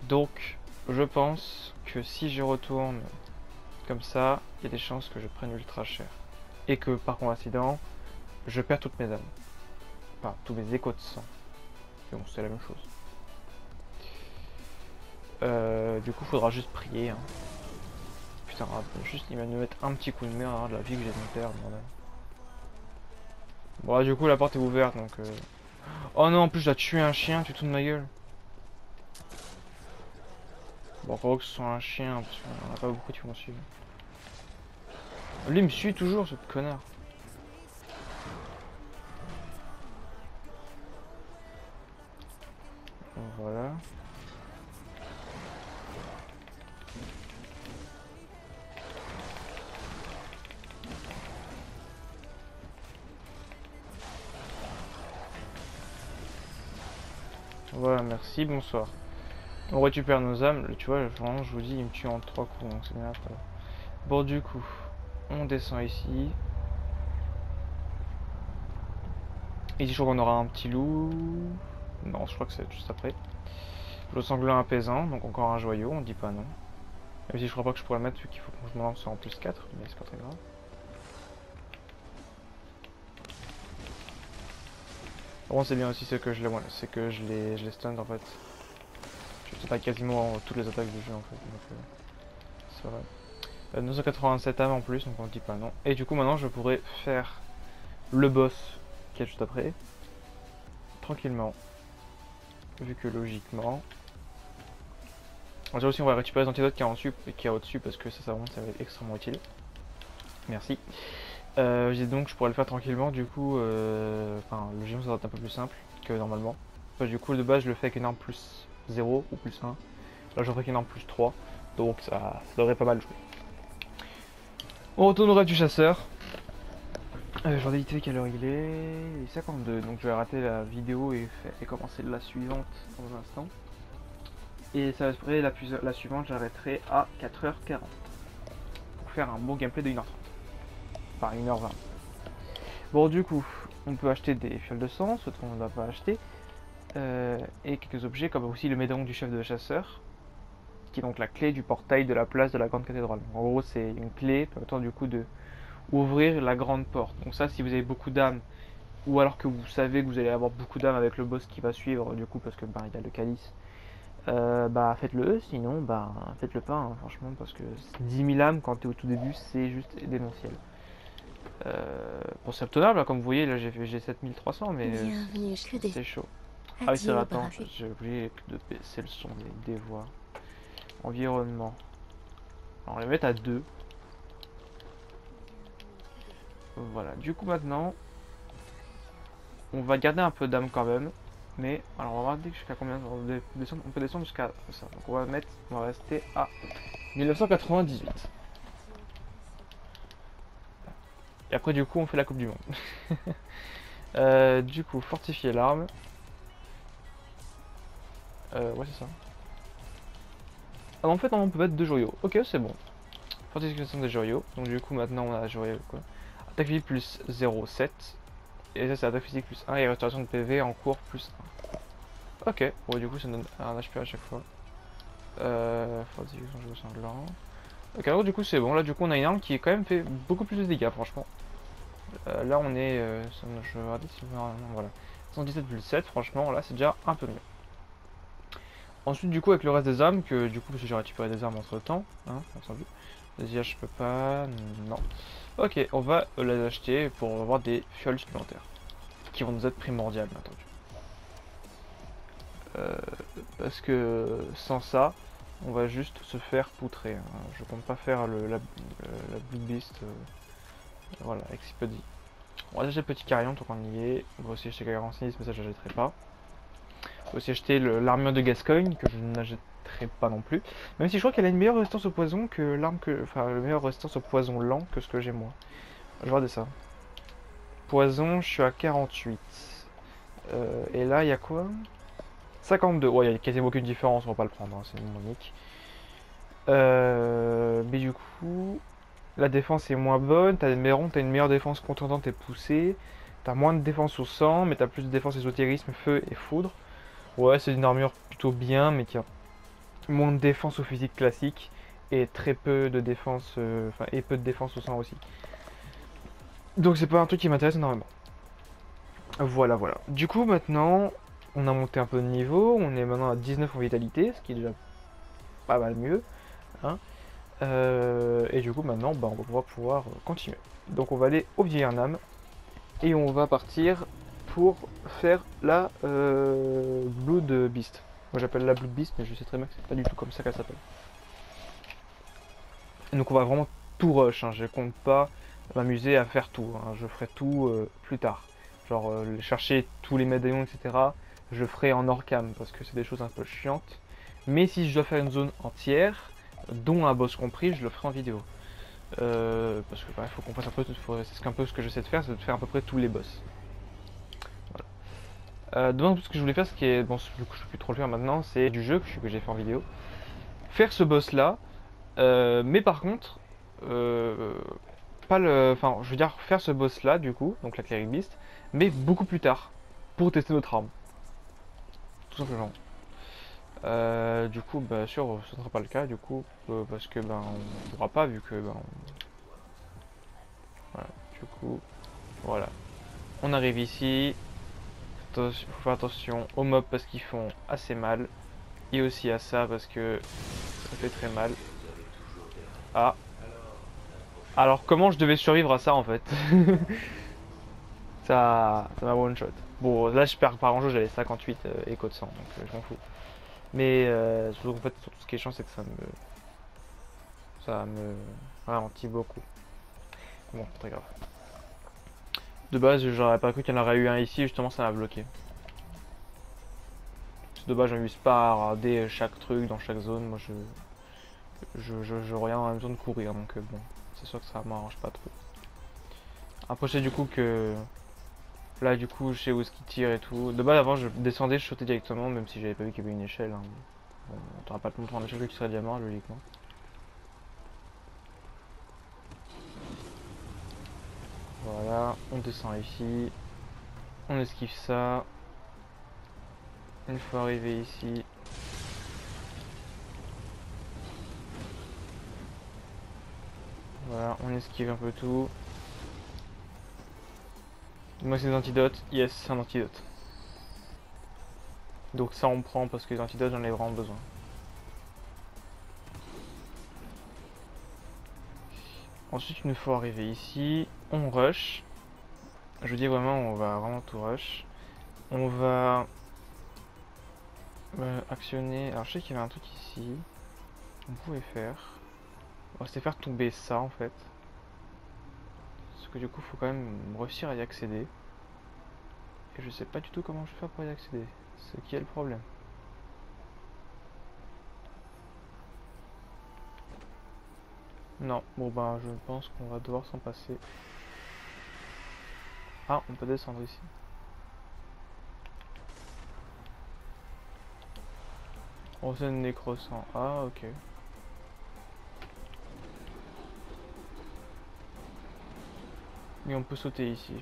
Donc, je pense que si je retourne comme ça, il y a des chances que je prenne ultra cher. Et que, par coïncidence, je perds toutes mes âmes. Enfin, tous mes échos de sang. Mais bon, c'est la même chose. Du coup, faudra juste prier. Hein. Putain, juste il va nous mettre un petit coup de merde, hein, de la vie que j'ai de me perdre. Bon, du coup, la porte est ouverte, donc... Oh non, en plus, j'ai tué un chien, tu te fous de ma gueule. Bon, faut que ce soit un chien, parce qu'on en a pas beaucoup qui vont suivre. Lui, il me suit toujours, ce connard. Voilà. Voilà, merci, bonsoir. On récupère nos âmes, tu vois, vraiment, je vous dis, il me tue en 3 coups, donc c'est bien après. Bon, du coup, on descend ici. Ici, je crois qu'on aura un petit loup. Non, je crois que c'est juste après. Le sanglant apaisant, donc encore un joyau, on dit pas non. Même si je crois pas que je pourrais le mettre, vu qu'il faut que je me lance en plus 4, mais c'est pas très grave. Par contre, c'est bien aussi, c'est que je les stun en fait. Je attaque quasiment toutes les attaques du jeu en fait. Donc, c'est vrai. 987 âmes en plus, donc on dit pas non. Et du coup, maintenant, je pourrais faire le boss qui est juste après. Tranquillement. Vu que logiquement. Déjà aussi, on va récupérer les antidotes qui est au-dessus parce que ça vraiment, ça va être extrêmement utile. Merci. Donc, je pourrais le faire tranquillement. Du coup, enfin, logiquement, ça va être un peu plus simple que normalement. Enfin, du coup, de base, je le fais avec une arme plus 0 ou plus 1. Là, je le fais avec une arme plus 3. Donc, ça devrait pas mal jouer. On retourne au rêve du chasseur. Je vais vite fait quelle heure il est. 52. Donc, je vais arrêter la vidéo et commencer la suivante dans un instant. Et ça va la suivante, j'arrêterai à 4h40 pour faire un bon gameplay de 1h30. Enfin 1h20. Bon, du coup, on peut acheter des fioles de sang, soit qu'on ne va pas acheter. Et quelques objets, comme aussi le médaillon du chef de chasseur, qui est donc la clé du portail de la place de la grande cathédrale. En gros, c'est une clé permettant du coup de ouvrir la grande porte. Donc ça, si vous avez beaucoup d'âmes, ou alors que vous savez que vous allez avoir beaucoup d'âmes avec le boss qui va suivre, du coup, parce que il y a le calice. Bah faites-le, sinon bah faites-le pas hein, franchement, parce que 10 000 âmes quand t'es au tout début c'est juste démentiel. Bon, c'est obtenable là, comme vous voyez, là j'ai 7300 mais c'est chaud. Ah oui c'est vrai, attends, j'ai oublié de baisser le son des voix. Environnement. Alors on va les mettre à 2. Voilà, du coup maintenant on va garder un peu d'âme quand même. Mais alors on va regarder jusqu'à combien on peut descendre jusqu'à ça. Donc on va rester à 1998. Et après du coup on fait la coupe du monde. Du coup fortifier l'arme. Ouais c'est ça. Ah non, en fait non, on peut mettre 2 joyaux. Ok c'est bon. Fortification des joyaux. Donc du coup maintenant on a joyau quoi. Attaque physique plus 0,7. Et ça c'est attaque physique plus 1 et restauration de PV en cours plus 1. Ok, bon du coup ça donne un HP à chaque fois. Fortification de sanglant. Ok, alors du coup c'est bon, là du coup on a une arme qui est quand même fait beaucoup plus de dégâts franchement. Là on est, je vais regarder si voilà. 117 plus 7, franchement là c'est déjà un peu mieux. Ensuite, du coup, avec le reste des armes, que du coup, parce que j'ai récupéré des armes entre temps, hein, entendu. Vas-y, je peux pas. Non. Ok, on va les acheter pour avoir des fioles supplémentaires. Qui vont nous être primordiales, bien entendu. Parce que sans ça, on va juste se faire poutrer. Hein. Je compte pas faire la Blue Beast. Voilà, avec si peu dit. On va acheter le petit carillon tant qu'on y est. On va aussi acheter 46, mais ça je n'achèterai pas. On va aussi acheter l'armure de Gascogne, que je n'achèterai pas non plus. Même si je crois qu'elle a une meilleure résistance au poison que l'arme que. Enfin, une meilleure résistance au poison lent que ce que j'ai moi. Je vais regarder ça. Poison, je suis à 48. Et là, il y a quoi? 52. Ouais, il n'y a quasiment aucune différence, on va pas le prendre, hein, c'est monique. Mais du coup, la défense est moins bonne. T'as une meilleure défense contondante et poussée. T'as moins de défense au sang, mais t'as plus de défense ésotérisme, feu et foudre. Ouais, c'est une armure plutôt bien, mais qui a moins de défense au physique classique et très peu de défense, enfin et peu de défense au sang aussi. Donc c'est pas un truc qui m'intéresse énormément. Voilà, voilà. Du coup maintenant, on a monté un peu de niveau. On est maintenant à 19 en vitalité, ce qui est déjà pas mal mieux. Hein. Et du coup maintenant, bah, on va pouvoir continuer. Donc on va aller au Vietnam et on va partir pour faire la Blood Beast. Moi j'appelle la Blood Beast, mais je sais très bien que c'est pas du tout comme ça qu'elle s'appelle. Donc on va vraiment tout rush, hein. Je compte pas m'amuser à faire tout, hein. Je ferai tout plus tard. Genre chercher tous les médaillons, etc. Je ferai en hors cam parce que c'est des choses un peu chiantes. Mais si je dois faire une zone entière, dont un boss compris, je le ferai en vidéo. Parce que bah, il faut qu'on fasse un peu, c'est un peu ce que j'essaie de faire, c'est de faire à peu près tous les boss. Voilà. Donc ce que je voulais faire, ce qui est bon, du coup je peux plus trop le faire maintenant, c'est du jeu que j'ai fait en vidéo. Faire ce boss là, mais par contre, pas le, enfin je veux dire faire ce boss là du coup, donc la Cleric Beast, mais beaucoup plus tard, pour tester notre arme, tout simplement. Du coup, bah sûr, ce ne sera pas le cas, du coup, parce que ben on pourra pas vu que ben, voilà, du coup, voilà. On arrive ici. Il faut faire attention aux mobs parce qu'ils font assez mal. Et aussi à ça parce que ça fait très mal. Ah. Alors comment je devais survivre à ça en fait? Ça m'a one shot. Bon là je perds pas grand chose, j'avais 58 écho de sang donc je m'en fous. Mais surtout, en fait surtout ce qui est chiant c'est que ça me ralentit beaucoup. Bon, très grave. De base j'aurais pas cru qu'il y en aurait eu un ici, justement ça m'a bloqué. De base je m'amuse pas à regarder chaque truc dans chaque zone, moi je regarde en même temps de courir donc bon, c'est sûr que ça m'arrange pas trop. Après je sais du coup que là du coup je sais où est-ce qu'il tire et tout. De base avant je descendais, je sautais directement même si j'avais pas vu qu'il y avait une échelle. Hein. Bon, on t'aura pas le temps de échelle qui serait diamant logiquement. Voilà, on descend ici, on esquive ça. Une fois arrivé ici, voilà, on esquive un peu tout. Moi c'est des antidotes, yes c'est un antidote. Donc ça on prend parce que les antidotes j'en ai vraiment besoin. Ensuite une fois arrivé ici, on rush. Je dis vraiment on va vraiment tout rush. On va actionner. Alors je sais qu'il y avait un truc ici. On pouvait faire. On va se faire tomber ça en fait. Parce que du coup faut quand même réussir à y accéder. Et je sais pas du tout comment je vais faire pour y accéder. Ce qui est le problème. Non, bon ben je pense qu'on va devoir s'en passer. Ah, on peut descendre ici. On sait une nécrosant. Ah ok. Mais on peut sauter ici.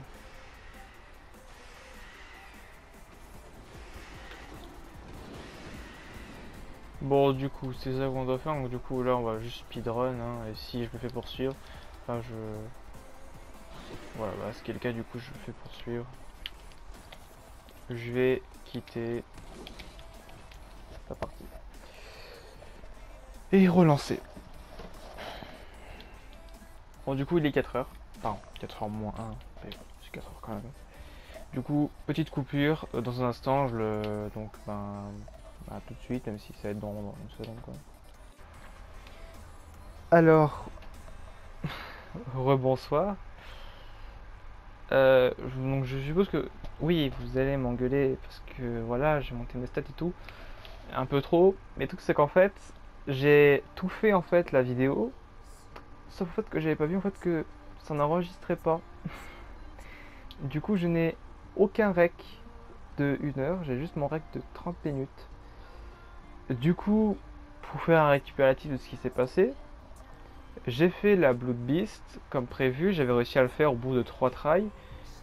Bon du coup c'est ça qu'on doit faire, donc du coup là on va juste speedrun hein, et si je me fais poursuivre, enfin voilà, bah, ce qui est le cas du coup je me fais poursuivre. Je vais quitter la partie. Et relancer. Bon, du coup, il est 4h. Pardon, 4h moins 1. C'est 4h quand même. Du coup, petite coupure. Dans un instant, je le. Donc, bah, tout de suite, même si ça va être dans une seconde, quoi. Alors, rebonsoir. Donc, je suppose que. Oui, vous allez m'engueuler parce que voilà, j'ai monté mes stats et tout. Un peu trop. Mais tout, c'est qu'en fait, j'ai tout fait en fait la vidéo. Sauf en fait que j'avais pas vu en fait que ça n'enregistrait pas. Du coup, je n'ai aucun rec de 1 heure, j'ai juste mon rec de 30 minutes. Du coup, pour faire un récupératif de ce qui s'est passé, j'ai fait la Blood Beast comme prévu, j'avais réussi à le faire au bout de 3 tries.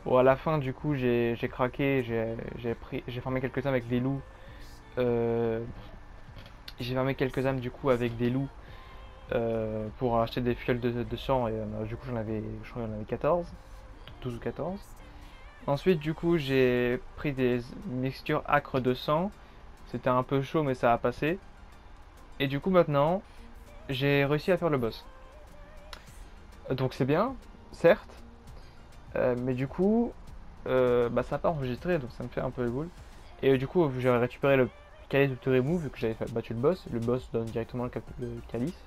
Bon, à la fin, du coup, j'ai craqué, j'ai farmé quelques âmes avec des loups. J'ai farmé quelques âmes du coup avec des loups pour acheter des fioles de sang et du coup je crois que j'en avais 14, 12 ou 14. Ensuite du coup j'ai pris des mixtures acres de sang, c'était un peu chaud mais ça a passé. Et du coup maintenant j'ai réussi à faire le boss. Donc c'est bien, certes, mais du coup bah, ça n'a pas enregistré donc ça me fait un peu le boule. Et du coup j'ai récupéré le calice de remove vu que j'avais battu le boss donne directement le calice.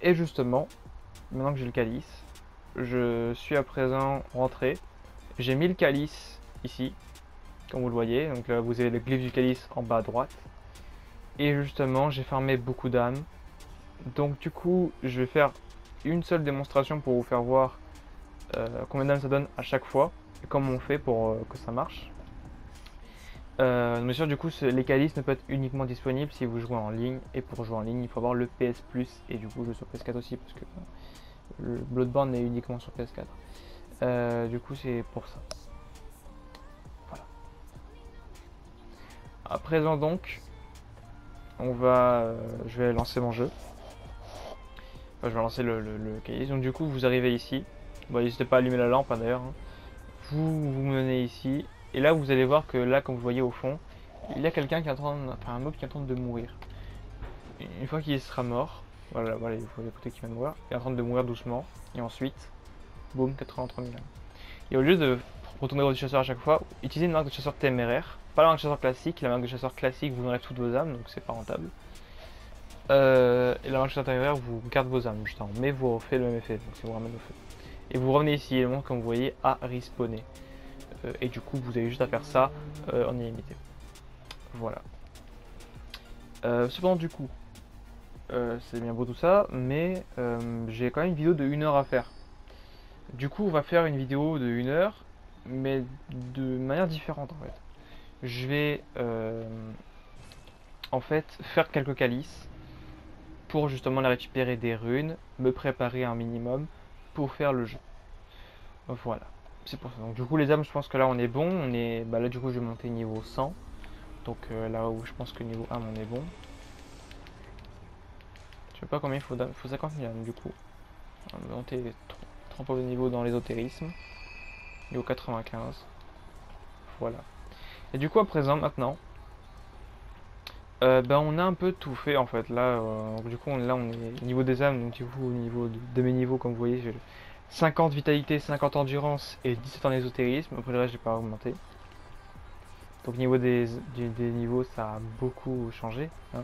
Et justement, maintenant que j'ai le calice, je suis à présent rentré. J'ai mis le calice ici, comme vous le voyez. Donc là, vous avez le glyphe du calice en bas à droite. Et justement, j'ai farmé beaucoup d'âmes. Donc du coup, je vais faire une seule démonstration pour vous faire voir combien d'âmes ça donne à chaque fois. Et comment on fait pour que ça marche. Bien sûr, du coup, les calices ne peuvent être uniquement disponibles si vous jouez en ligne. Et pour jouer en ligne, il faut avoir le PS Plus. Et du coup, je joue sur PS4 aussi parce que le Bloodborne est uniquement sur PS4. Du coup, c'est pour ça. Voilà. À présent, donc, je vais lancer mon jeu. Enfin, je vais lancer le calice. Donc, du coup, vous arrivez ici. Bon, n'hésitez pas à allumer la lampe, hein, d'ailleurs. Hein. Vous menez ici. Et là, vous allez voir que là, comme vous voyez au fond, il y a quelqu'un qui est en train de, enfin, un mob qui est en train de mourir. Une fois qu'il sera mort, voilà, il faut écouter qu'il va mourir. Il est en train de mourir doucement. Et ensuite, boum, 83 000 âmes. Et au lieu de retourner au chasseur à chaque fois, utilisez une marque de chasseur téméraire. Pas la marque de chasseur classique. La marque de chasseur classique vous enlève toutes vos âmes, donc c'est pas rentable. Et la marque de chasseur téméraire vous garde vos âmes, justement. Mais vous refait le même effet, donc c'est vous ramène au feu. Et vous revenez ici, et le monde, comme vous voyez, a respawné. Et du coup, vous avez juste à faire ça en illimité. Voilà. Cependant, du coup, c'est bien beau tout ça, mais j'ai quand même une vidéo de 1 heure à faire. Du coup, on va faire une vidéo de 1 heure, mais de manière différente en fait. Je vais en fait faire quelques calices pour justement aller récupérer des runes, me préparer un minimum pour faire le jeu. Voilà, c'est pour ça. Donc du coup les âmes, je pense que là on est bon. Bah là du coup je vais monter niveau 100. Donc là où je pense que niveau 1 on est bon. Je sais pas combien il faut d'âmes. Il faut 50 000 âmes du coup. On va monter 30 de niveau dans l'ésotérisme. Niveau 95. Voilà. Et du coup à présent maintenant, ben on a un peu tout fait en fait. Là, du coup là on est niveau des âmes. Donc du coup au niveau de mes niveaux comme vous voyez, j'ai 50 vitalité, 50 endurance et 17 en ésotérisme. Après le reste j'ai pas augmenté. Donc niveau des niveaux ça a beaucoup changé. Hein.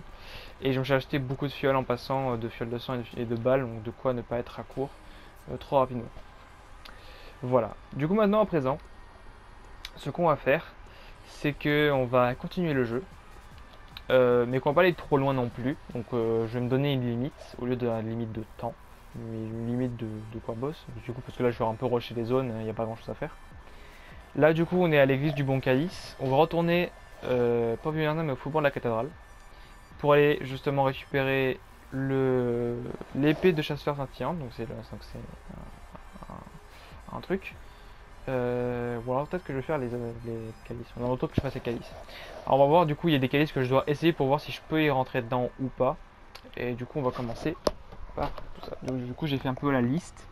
Et je me suis acheté beaucoup de fioles en passant de fioles de sang et de balles. Donc de quoi ne pas être à court trop rapidement. Voilà. Du coup maintenant à présent, ce qu'on va faire, c'est que on va continuer le jeu. Mais qu'on va pas aller trop loin non plus. Donc je vais me donner une limite au lieu de la limite de temps. Une limite de quoi boss. Du coup parce que là je vais un peu rusher les zones, il n'y a pas grand chose à faire. Là du coup on est à l'église du Bon Calice. On va retourner pas au Bernard mais au faubourg de la cathédrale. Pour aller justement récupérer l'épée de chasseur scintillant. Donc c'est un truc. Ou alors peut-être que je vais faire les calices. On a longtemps que je fasse les calices. Alors on va voir, du coup il y a des calices que je dois essayer pour voir si je peux y rentrer dedans ou pas. Et du coup on va commencer par tout ça. Donc du coup j'ai fait un peu la liste.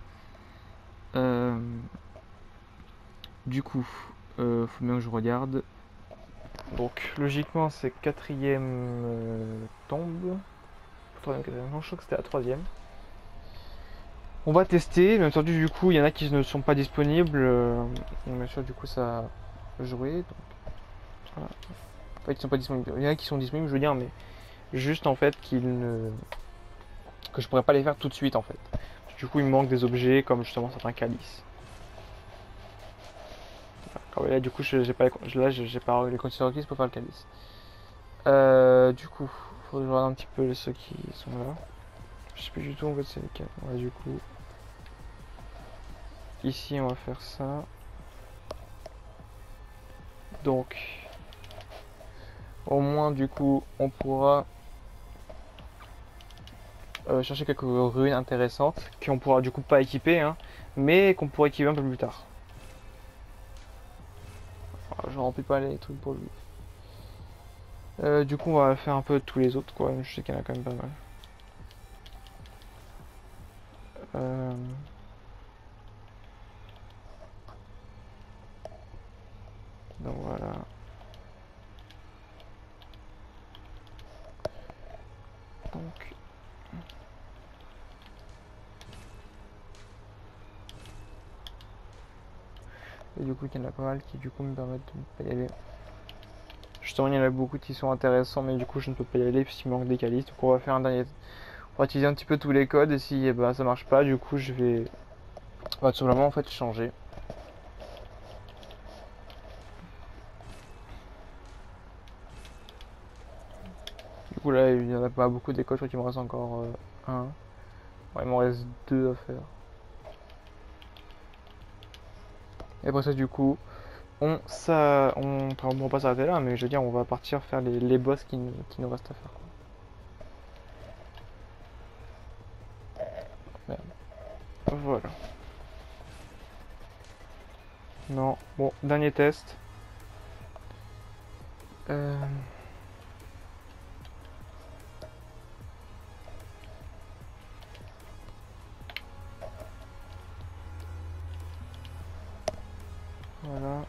Du coup, faut bien que je regarde. Donc logiquement c'est quatrième tombe. Troisième, quatrième, non, je crois que c'était la troisième. On va tester, bien entendu du coup il y en a qui ne sont pas disponibles. Bien sûr du coup ça a joué. Donc, voilà. Enfin, qui sont pas disponibles. Il y en a qui sont disponibles je veux dire, mais juste en fait que je pourrais pas les faire tout de suite en fait. Du coup il me manque des objets comme justement certains calices. Là du coup j'ai pas les conditions requises pour faire le calice. Du coup, faut que je regarde un petit peu ceux qui sont là. Je sais plus du tout en fait c'est lesquels. Ouais, du coup, ici on va faire ça. Donc, au moins du coup, on pourra chercher quelques ruines intéressantes qu'on pourra du coup pas équiper, hein, mais qu'on pourra équiper un peu plus tard. Alors, je remplis pas les trucs pour lui. Du coup, on va faire un peu tous les autres, quoi. Je sais qu'il y en a quand même pas mal. Euh, donc voilà. Donc, et du coup, il y en a pas mal qui du coup me permettent de ne pas y aller. Justement, il y en a beaucoup qui sont intéressants, mais du coup, je ne peux pas y aller puisqu'il manque des qualités. Donc, on va faire un dernier. On va utiliser un petit peu tous les codes et si ça marche pas, du coup, je vais. On va tout simplement en fait changer. Du coup, là, il n'y en a pas beaucoup des codes, je crois qu'il me reste encore un. Ouais, il m'en reste deux à faire. Et après ça, du coup, on pourra pas s'arrêter là, mais je veux dire, on va partir faire les boss qui nous restent à faire. Quoi. Merde. Voilà. Non, bon, dernier test. Euh... Voilà.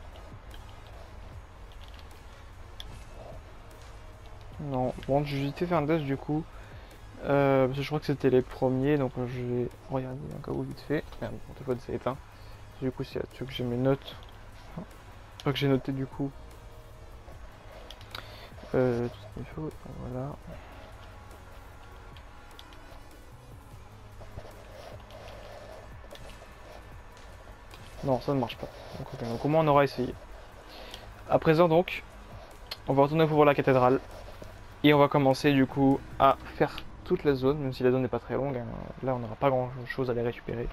Non, bon, j'ai vite fait faire un test du coup. Parce que je crois que c'était les premiers, donc je vais regarder un cas où vite fait. Merde, mon téléphone s'est éteint. Du coup, c'est là-dessus que j'ai mes notes. Enfin, que j'ai noté du coup. Tout ce qu'il faut. Voilà. Non, ça ne marche pas. Donc, okay. Donc au moins on aura essayé. À présent donc, on va retourner pour voir la cathédrale. Et on va commencer du coup à faire toute la zone, même si la zone n'est pas très longue. Hein. Là on n'aura pas grand chose à les récupérer.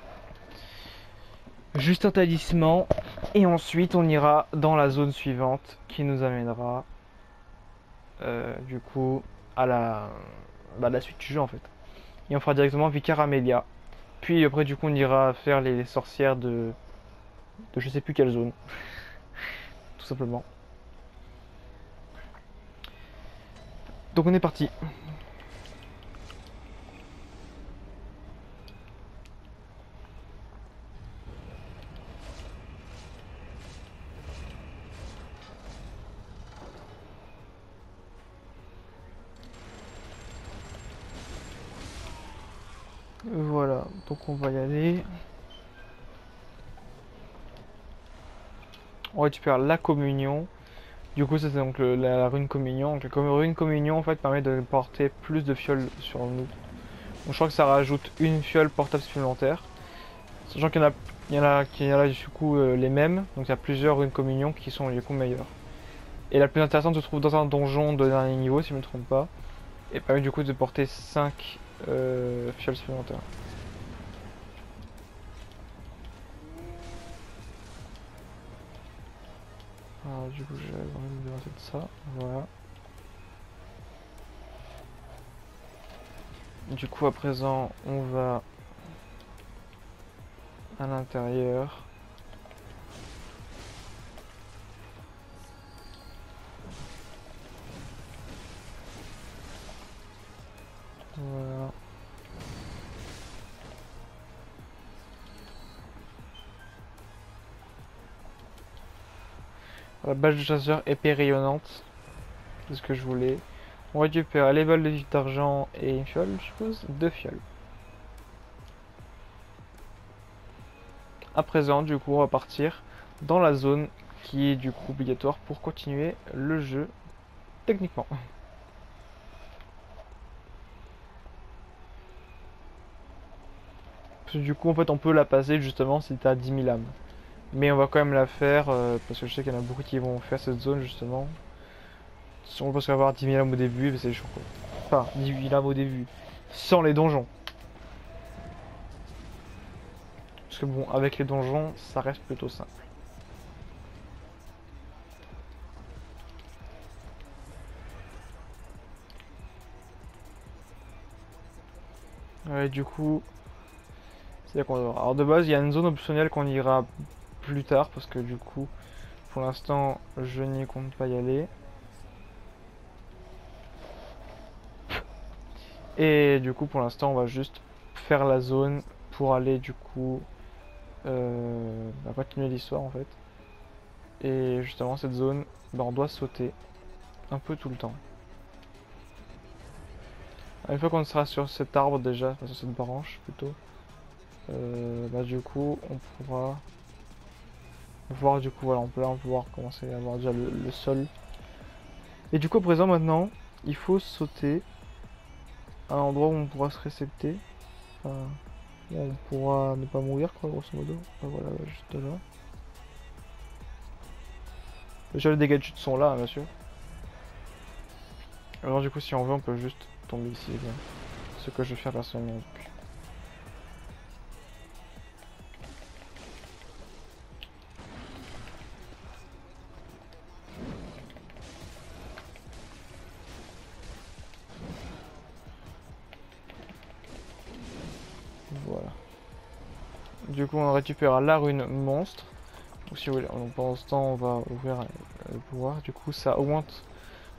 Juste un talisman. Et ensuite on ira dans la zone suivante qui nous amènera du coup à la suite du jeu en fait. Et on fera directement Vicar Amelia. Puis après du coup on ira faire les sorcières de je sais plus quelle zone. Tout simplement. Donc on est parti. Voilà, donc on va y aller. On récupère la communion. Du coup, ça c'est donc la rune communion. Donc, la rune communion en fait permet de porter plus de fioles sur nous. Donc, je crois que ça rajoute une fiole portable supplémentaire. Sachant qu'il y en a du coup les mêmes. Donc il y a plusieurs runes communion qui sont du coup meilleures. Et la plus intéressante se trouve dans un donjon de dernier niveau si je ne me trompe pas. Et permet du coup de porter 5 fioles supplémentaires. Alors du coup j'ai envie de me débarrasser de ça. Voilà. Du coup à présent on va à l'intérieur. Voilà. La bâche de chasseur épée rayonnante. C'est ce que je voulais. On récupère les balles de vif d'argent et une fiole, je suppose. 2 fioles. À présent, du coup, on va partir dans la zone qui est du coup obligatoire pour continuer le jeu techniquement. Parce que du coup, en fait, on peut la passer justement si t'as 10 000 âmes. Mais on va quand même la faire parce que je sais qu'il y en a beaucoup qui vont faire cette zone justement. Si on peut avoir 10 000 âmes au début, c'est chaud quoi. Enfin, 10 000 âmes au début. Sans les donjons. Parce que bon, avec les donjons, ça reste plutôt simple. Ouais, du coup, c'est là qu'on va voir. Alors de base, il y a une zone optionnelle qu'on ira plus tard parce que du coup, pour l'instant, je n'y compte pas y aller. Et du coup, pour l'instant, on va juste faire la zone pour aller du coup continuer l'histoire en fait. Et justement, cette zone, on doit sauter un peu tout le temps. Une fois qu'on sera sur cet arbre déjà, enfin, sur cette branche plutôt, du coup, on pourra voir du coup, voilà, on peut là, on peut voir commencer à voir déjà le sol. Et du coup, à présent, maintenant, il faut sauter à un endroit où on pourra se récepter. Enfin, où on pourra ne pas mourir, quoi, grosso modo. Enfin, voilà, juste là. Déjà, les dégâts de chute sont là, hein, bien sûr. Alors, du coup, si on veut, on peut juste tomber ici, bien. Ce que je vais faire personnellement. Donc. Voilà. Du coup, on récupère la rune monstre. Donc, si vous voulez, pendant ce temps, on va ouvrir le pouvoir. Du coup, ça augmente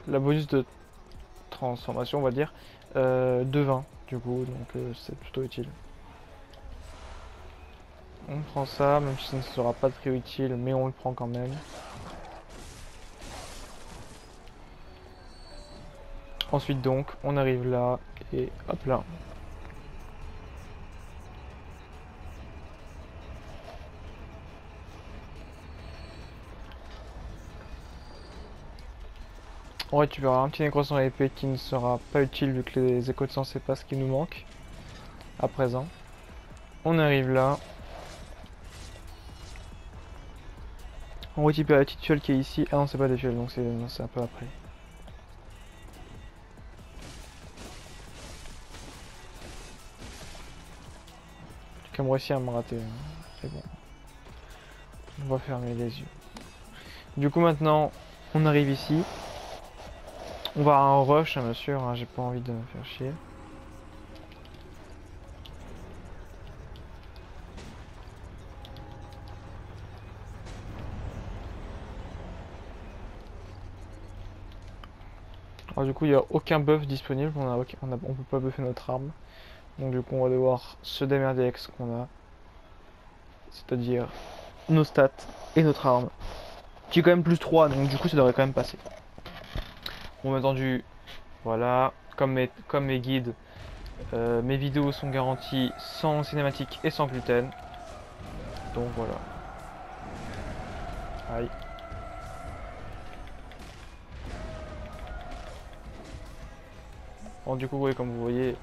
la bonus de transformation, on va dire, de 20. Du coup, donc c'est plutôt utile. On prend ça, même si ça ne sera pas très utile, mais on le prend quand même. Ensuite donc, on arrive là, et hop là. On récupérera un petit nécrosant épée qui ne sera pas utile vu que les échos de sang c'est pas ce qui nous manque à présent. On arrive là. On récupère la petite fiole qui est ici. Ah non, c'est pas des fioles, donc c'est un peu après. J'ai comme réussi à me rater. Hein. C'est bon. On va fermer les yeux. Du coup maintenant, on arrive ici. On va en rush, hein, bien sûr. Hein, j'ai pas envie de me faire chier. Alors du coup il n'y a aucun buff disponible, on peut pas buffer notre arme. Donc du coup on va devoir se démerder avec ce qu'on a. C'est-à-dire nos stats et notre arme. Qui est quand même plus 3, donc du coup ça devrait quand même passer. Bon bien entendu, voilà, comme mes guides, mes vidéos sont garanties sans cinématique et sans gluten. Donc voilà. Aïe. Bon du coup oui, comme vous voyez,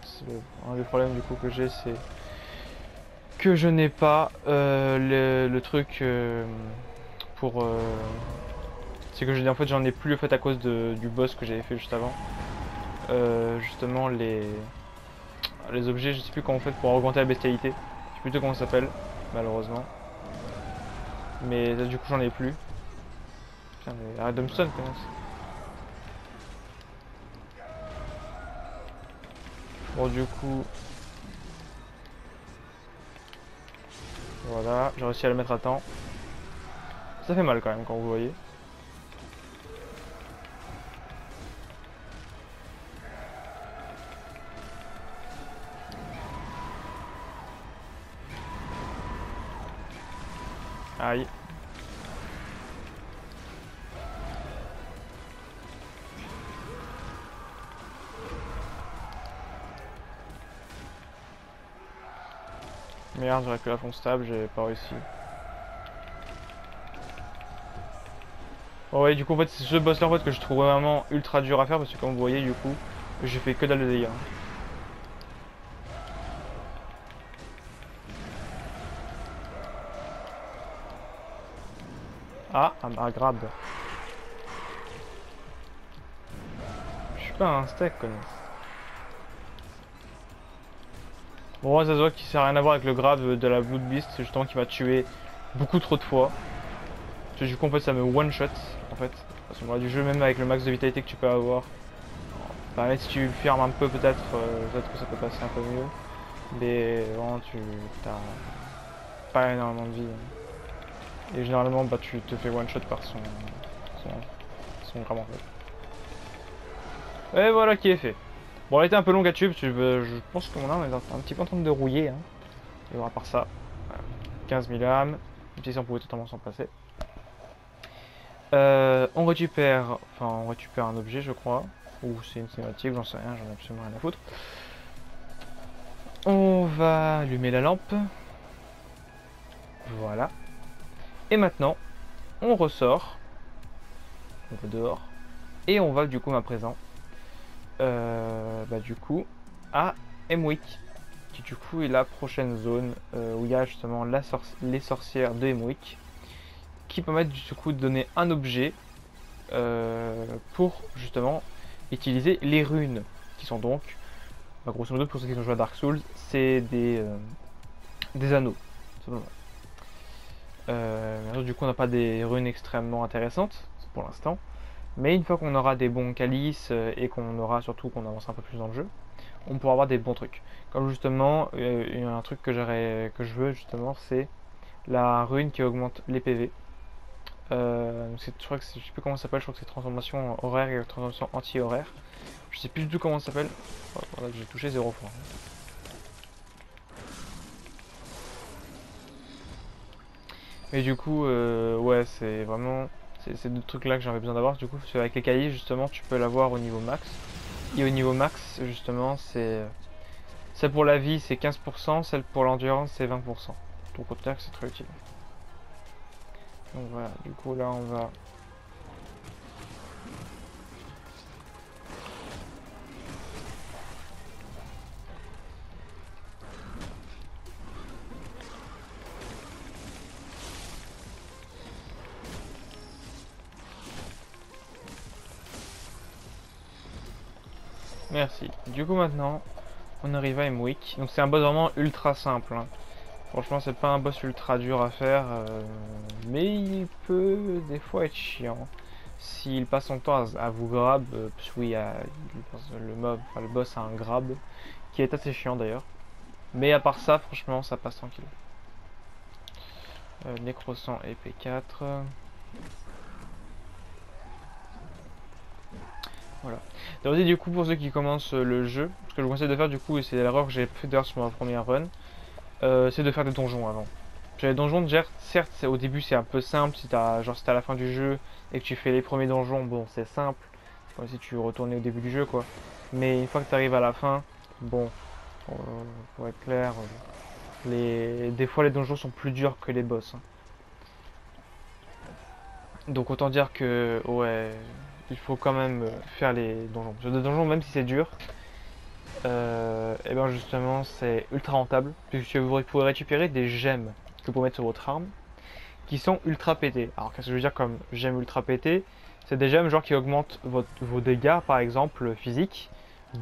un des problèmes du coup que j'ai c'est que je n'ai pas le truc pour c'est que en fait j'en ai plus en fait à cause du boss que j'avais fait juste avant. Justement les objets, je sais plus comment on fait pour augmenter la bestialité. Je sais plus comment ça s'appelle, malheureusement. Mais là, du coup j'en ai plus. Putain mais arrête de me stun quand même. Bon du coup. Voilà, j'ai réussi à le mettre à temps. Ça fait mal quand même quand vous voyez. Aïe. Merde, j'aurais que la fond stable, j'ai pas réussi. Bon, ouais, du coup, en fait, c'est ce boss là en fait que je trouve vraiment ultra dur à faire parce que, comme vous voyez, du coup, j'ai fait que dalle de dégâts. Ah, un grab. Je suis pas un steak, connasse. Bon, ça se voit qu'il sert à rien à voir avec le grab de la Blood Beast, c'est justement qui m'a tué beaucoup trop de fois. Parce que du coup, en fait, ça me one-shot, en fait. À ce moment-là du jeu, même avec le max de vitalité que tu peux avoir. Bah, même si tu fermes un peu, peut-être que ça peut passer un peu mieux. Mais vraiment, tu t'as pas énormément de vie. Et généralement, bah, tu te fais one-shot par son, son grab, en fait. Et voilà qui est fait. Bon, elle était un peu longue à tuer, parce que je pense que mon arme est un petit peu en train de rouiller. Hein. Et à part ça, voilà. 15 000 âmes, même si on pouvait totalement s'en passer. On récupère un objet, je crois. Ou c'est une cinématique, j'en sais rien, j'en ai absolument rien à foutre. On va allumer la lampe. Voilà. Et maintenant, on ressort. On va dehors. Et on va du coup à présent, du coup, à Emwick. Qui du coup est la prochaine zone où il y a justement les sorcières de Emwick. Qui permettent du coup de donner un objet pour justement utiliser les runes. Qui sont donc, grosso modo pour ceux qui ont joué à Dark Souls, c'est des anneaux. Du coup on n'a pas des runes extrêmement intéressantes pour l'instant. Mais une fois qu'on aura des bons calices et qu'on aura surtout qu'on avance un peu plus dans le jeu, on pourra avoir des bons trucs. Comme justement, un truc que je veux justement, c'est la rune qui augmente les PV. Je crois que je sais plus comment ça s'appelle, je crois que c'est transformation horaire et transformation anti-horaire. Je sais plus du tout comment ça s'appelle. Voilà, j'ai touché 0 fois. Mais du coup, ouais, c'est vraiment ces deux trucs là que j'avais besoin d'avoir. Du coup, avec les cahiers, justement, tu peux l'avoir au niveau max. Et au niveau max, justement, c'est celle pour la vie, c'est 15%, celle pour l'endurance, c'est 20%. Donc, au total, c'est très utile. Donc voilà, du coup, là, on va. Merci. Du coup maintenant, on arrive à Emwick. Donc c'est un boss vraiment ultra simple. Hein. Franchement, c'est pas un boss ultra dur à faire, mais il peut des fois être chiant. S'il passe son temps à vous grab, parce que oui, le boss a un grab, qui est assez chiant d'ailleurs. Mais à part ça, franchement, ça passe tranquille. Nécrosant épée 4. Voilà. Donc, du coup, pour ceux qui commencent le jeu, ce que je vous conseille de faire du coup, et c'est l'erreur que j'ai fait d'ailleurs sur ma première run, c'est de faire des donjons avant. Les donjons, certes, au début c'est un peu simple, si t'as à la fin du jeu et que tu fais les premiers donjons, bon, c'est simple. C'est comme si tu retournais au début du jeu, quoi. Mais une fois que tu arrives à la fin, bon, pour être clair, des fois les donjons sont plus durs que les boss. Hein. Donc autant dire que, ouais, il faut quand même faire les donjons. Parce que les donjons, même si c'est dur, et bien justement c'est ultra rentable puisque vous pourrez récupérer des gemmes que vous pouvez mettre sur votre arme qui sont ultra pétées. Alors qu'est-ce que je veux dire comme gemmes ultra pétées? C'est des gemmes genre qui augmentent vos dégâts par exemple physiques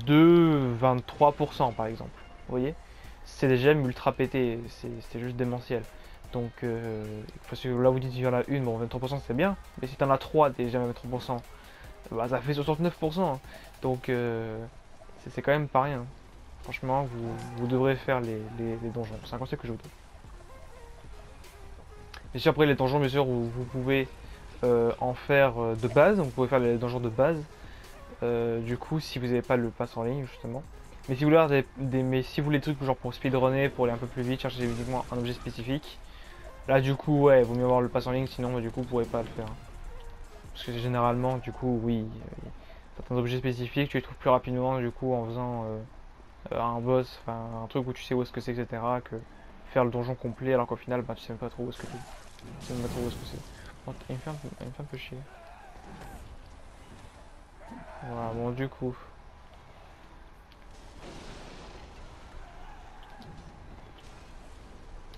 de 23% par exemple. Vous voyez? C'est des gemmes ultra pétées, c'est juste démentiel. Donc parce que là vous dites qu'il y en a une, bon 23% c'est bien, mais si t'en as 3 des gemmes à 23%, bah, ça fait 69%. Hein. Donc c'est quand même pas rien. Franchement, vous devrez faire les donjons. C'est un conseil que je vous donne. Et si après les donjons, bien sûr, vous pouvez en faire de base. Vous pouvez faire les donjons de base. Du coup, si vous n'avez pas le pass en ligne, justement. Mais si vous voulez avoir mais si vous voulez des trucs genre pour speedrunner, pour aller un peu plus vite, chercher uniquement un objet spécifique. Là, du coup, ouais, il vaut mieux avoir le pass en ligne, sinon, du coup, vous pourrez pas le faire. Parce que généralement, du coup, oui, certains objets spécifiques, tu les trouves plus rapidement, du coup, en faisant un boss, enfin un truc où tu sais où est-ce que c'est, etc. que faire le donjon complet alors qu'au final bah, tu sais même pas trop où est-ce que tu sais même pas trop où est-ce que c'est. Bon, il me fait un peu chier. Voilà, bon du coup.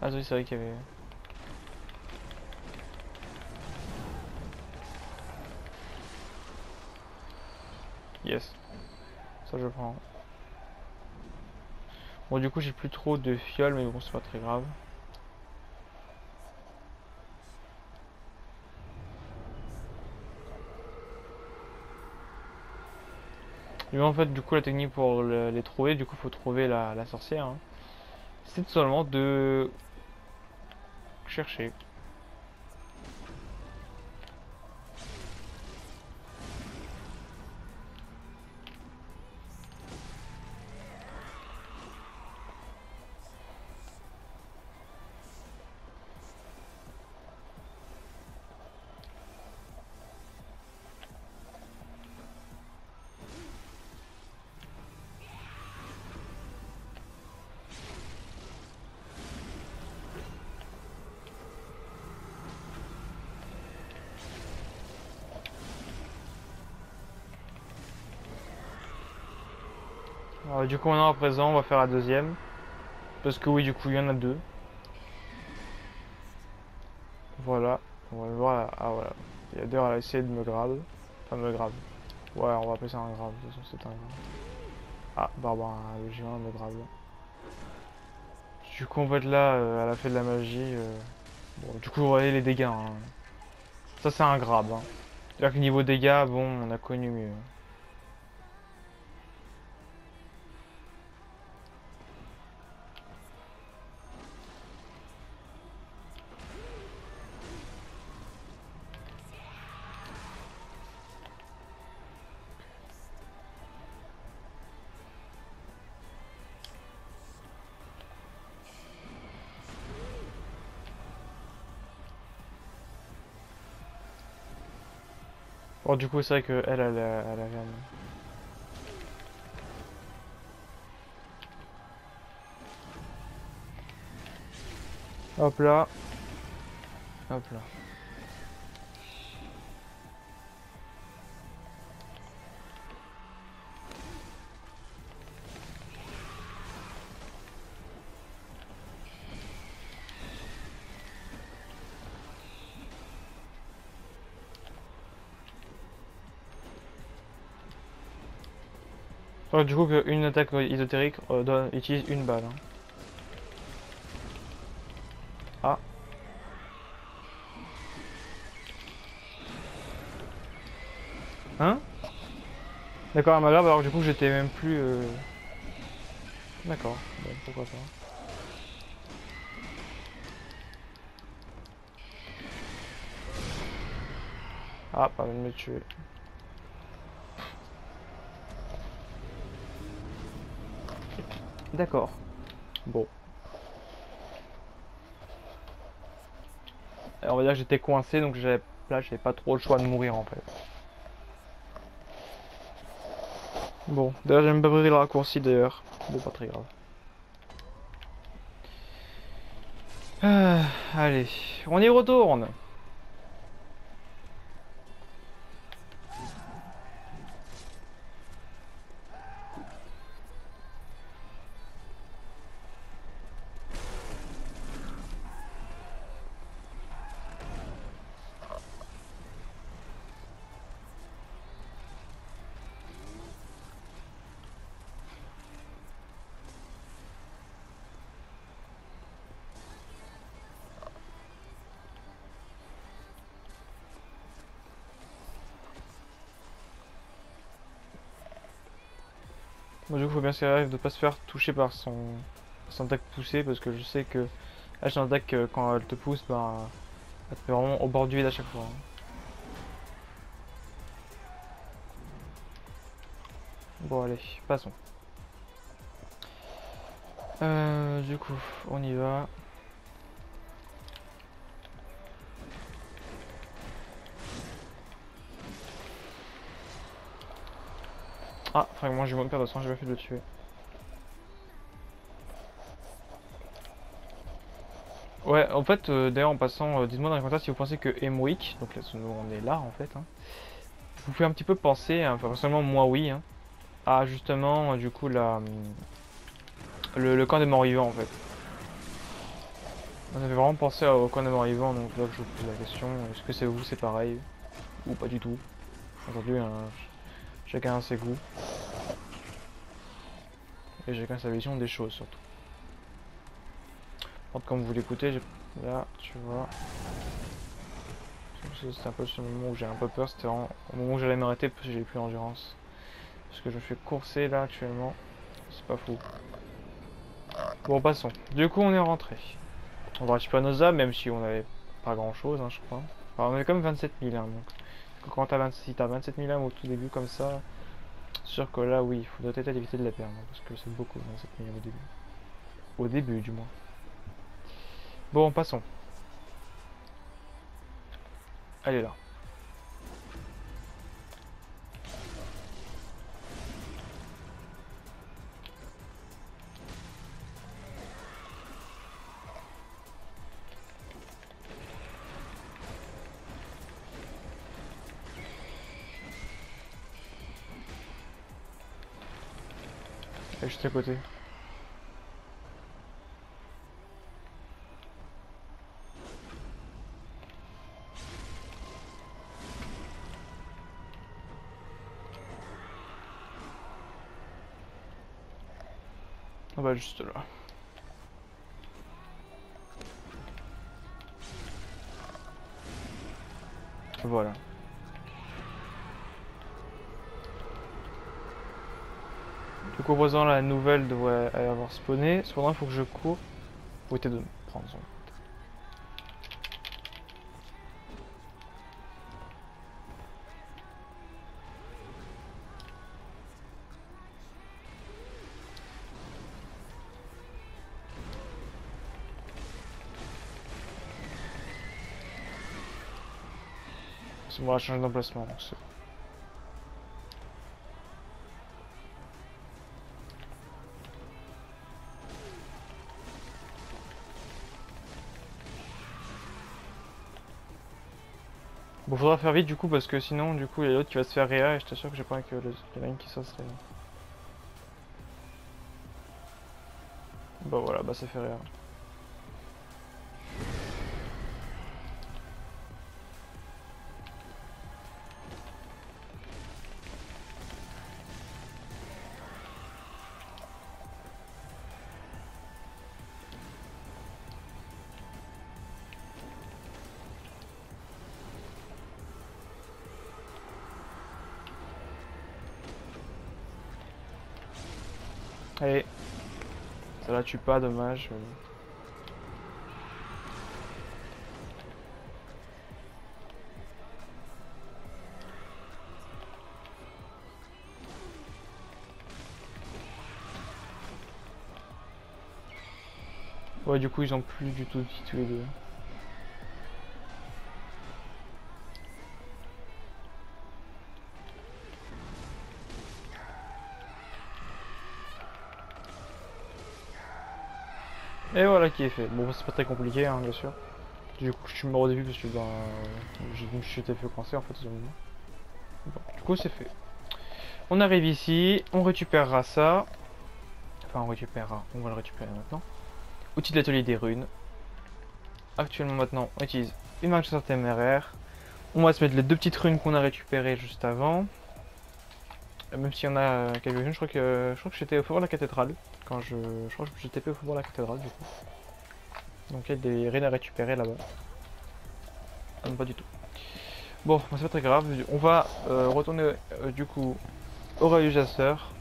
Ah oui, c'est vrai qu'il y avait... Yes, ça je prends. Bon du coup j'ai plus trop de fioles mais bon c'est pas très grave. Mais en fait du coup la technique pour les trouver, du coup faut trouver la sorcière. Hein. C'est seulement de chercher. Alors, du coup maintenant à présent on va faire la deuxième. Parce que oui du coup il y en a deux. Voilà. On va le voir. Ah voilà. Il y a deux à essayer de me grab. Enfin me grab. Ouais on va appeler ça un grab. De toute façon c'est un grab. Ah Barbara le géant me grab. Du coup en fait là elle a fait de la magie. Bon, du coup vous voyez les dégâts. Hein. Ça c'est un grab. Hein. C'est-à-dire que niveau dégâts, bon on a connu mieux. Bon du coup c'est vrai que elle a rien. Hop là. Hop là. Du coup une attaque ésotérique utilise une balle. Hein. Ah. Hein? D'accord, elle m'a grave alors du coup j'étais même plus... D'accord, bon, pourquoi pas. Ah, pas de me tuer. D'accord. Bon. Alors, on va dire que j'étais coincé donc là j'avais pas trop le choix de mourir en fait. Bon, d'ailleurs j'aime pas brûler le raccourci d'ailleurs. Bon, pas très grave. Allez, on y retourne. Bon, du coup, faut bien s'y arrive de pas se faire toucher par son attaque poussée parce que je sais que elle, son attaque, quand elle te pousse, ben, elle te met vraiment au bord du vide à chaque fois. Hein. Bon, allez, passons. Du coup, on y va. Ah, fragment, j'ai moins de perdre de sang, j'ai pas fait de le tuer. Ouais, en fait, d'ailleurs en passant, dites-moi dans les commentaires si vous pensez que Emwick, donc là, nous on est là en fait, hein, vous pouvez un petit peu penser, hein, enfin personnellement moi oui, hein, à justement du coup le camp des morts vivants en fait. On avait vraiment pensé au camp des morts vivants, donc là je vous pose la question, est-ce que c'est vous, c'est pareil, ou pas du tout. Aujourd'hui, hein, chacun a ses goûts, et chacun sa vision des choses surtout. Comme vous l'écoutez, là, tu vois, c'est un peu ce moment où j'ai un peu peur, c'était au moment où j'allais m'arrêter parce que j'ai plus d'endurance. Parce que je me fais courser là actuellement, c'est pas fou. Bon, passons. Du coup, on est rentré. On va récupérer nos âmes, même si on avait pas grand chose, hein, je crois. Enfin, on avait quand même 27 000, hein, donc quand si t'as 27 000 âmes au tout début comme ça, c'est sûr que là, oui, il faudrait peut-être éviter de la perdre, hein, parce que c'est beaucoup 27 000 âmes au début. Au début, du moins. Bon, passons. Elle est là. Elle est juste à côté. On va juste là. Voilà. Du coup, présent, la nouvelle devrait avoir spawné. Cependant, il faut que je cours pour éviter de me prendre son. C'est bon, on va changer d'emplacement. Donc c'est... Bon, faudra faire vite du coup, parce que sinon, du coup, il y a l'autre qui va se faire réa et je t'assure que j'ai pas envie que les lignes qui sortent. Bah voilà, bah ça fait réa. Allez, ça la tue pas, dommage. Ouais, du coup, ils ont plus du tout dit tous les deux. Et voilà qui est fait. Bon, c'est pas très compliqué, hein, bien sûr. Du coup, je suis mort au début parce que ben, je t'ai fait coincer en fait. Bon, du coup, c'est fait. On arrive ici, on récupérera ça. Enfin, on récupérera, on va le récupérer maintenant. Outil de l'atelier des runes. Actuellement, maintenant, on utilise une marque de téméraire. On va se mettre les deux petites runes qu'on a récupérées juste avant. Même s'il y en a quelques-unes, je crois que j'étais au faubourg de la cathédrale. Je crois que j'étais au faubourg de la cathédrale du coup. Donc il y a des runes à récupérer là-bas. Ah non, pas du tout. Bon, c'est pas très grave. On va retourner du coup au rayon du chasseur.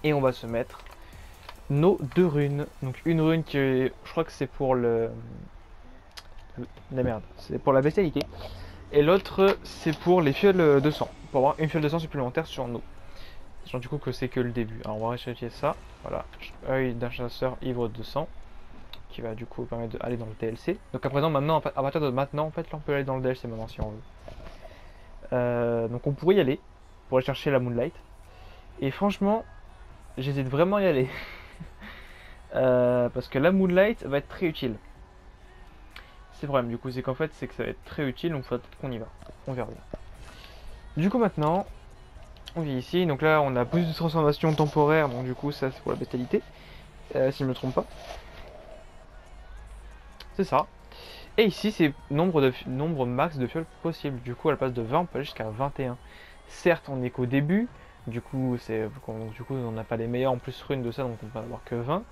Et on va se mettre nos deux runes. Donc une rune qui est, je crois que c'est pour la merde, c'est pour la bestialité. Et l'autre c'est pour les fioles de sang. Pour avoir une fiole de sang supplémentaire sur nous. Sachant du coup que c'est que le début. Alors on va rechercher ça. Voilà. Œil d'un chasseur ivre de sang. Qui va du coup permettre d'aller dans le DLC. Donc à présent, maintenant, à partir de maintenant, en fait, là on peut aller dans le DLC maintenant si on veut. Donc on pourrait y aller. Pour aller chercher la Moonlight. Et franchement, j'hésite vraiment à y aller. Parce que la Moonlight va être très utile. c'est le problème du coup, c'est qu'en fait c'est que ça va être très utile, donc il faudra peut-être qu'on y va. On verra bien. Du coup maintenant, on vient ici, donc là on a plus de transformation temporaire, donc du coup ça c'est pour la vitalité, si je ne me trompe pas. C'est ça. Et ici c'est nombre max de fioles possible, du coup à la place de 20 on peut aller jusqu'à 21. Certes on n'est qu'au début, du coup on n'a pas les meilleurs en plus runes de ça, donc on peut en avoir que 20.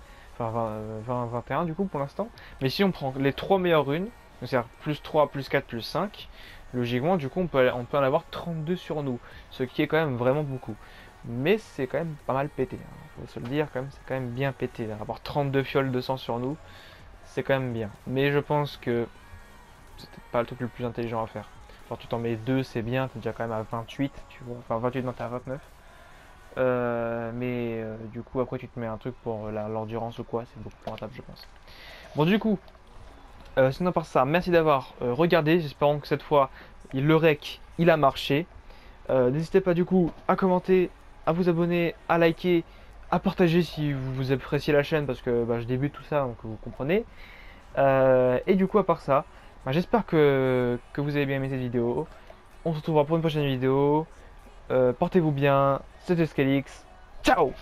Enfin 21 du coup pour l'instant. Mais si on prend les 3 meilleures runes, c'est-à-dire plus 3, plus 4, plus 5, logiquement du coup on peut en avoir 32 sur nous. Ce qui est quand même vraiment beaucoup. Mais c'est quand même pas mal pété, hein. Faut se le dire quand même, c'est quand même bien pété. Avoir 32 fioles de sang sur nous, c'est quand même bien. Mais je pense que c'était pas le truc le plus intelligent à faire. Genre tu t'en mets 2 c'est bien, t'es déjà quand même à 28, tu vois. Enfin 28 non t'es à 29. Du coup après tu te mets un truc pour l'endurance ou quoi, c'est beaucoup plus rentable je pense. Bon du coup, sinon par ça, merci d'avoir regardé, j'espère que cette fois le rec il a marché. N'hésitez pas du coup à commenter, à vous abonner, à liker, à partager si vous appréciez la chaîne parce que bah, je débute tout ça donc vous comprenez. Et du coup à part ça, bah, j'espère que vous avez bien aimé cette vidéo. On se retrouvera pour une prochaine vidéo. Portez-vous bien, c'était Scalix. Ciao!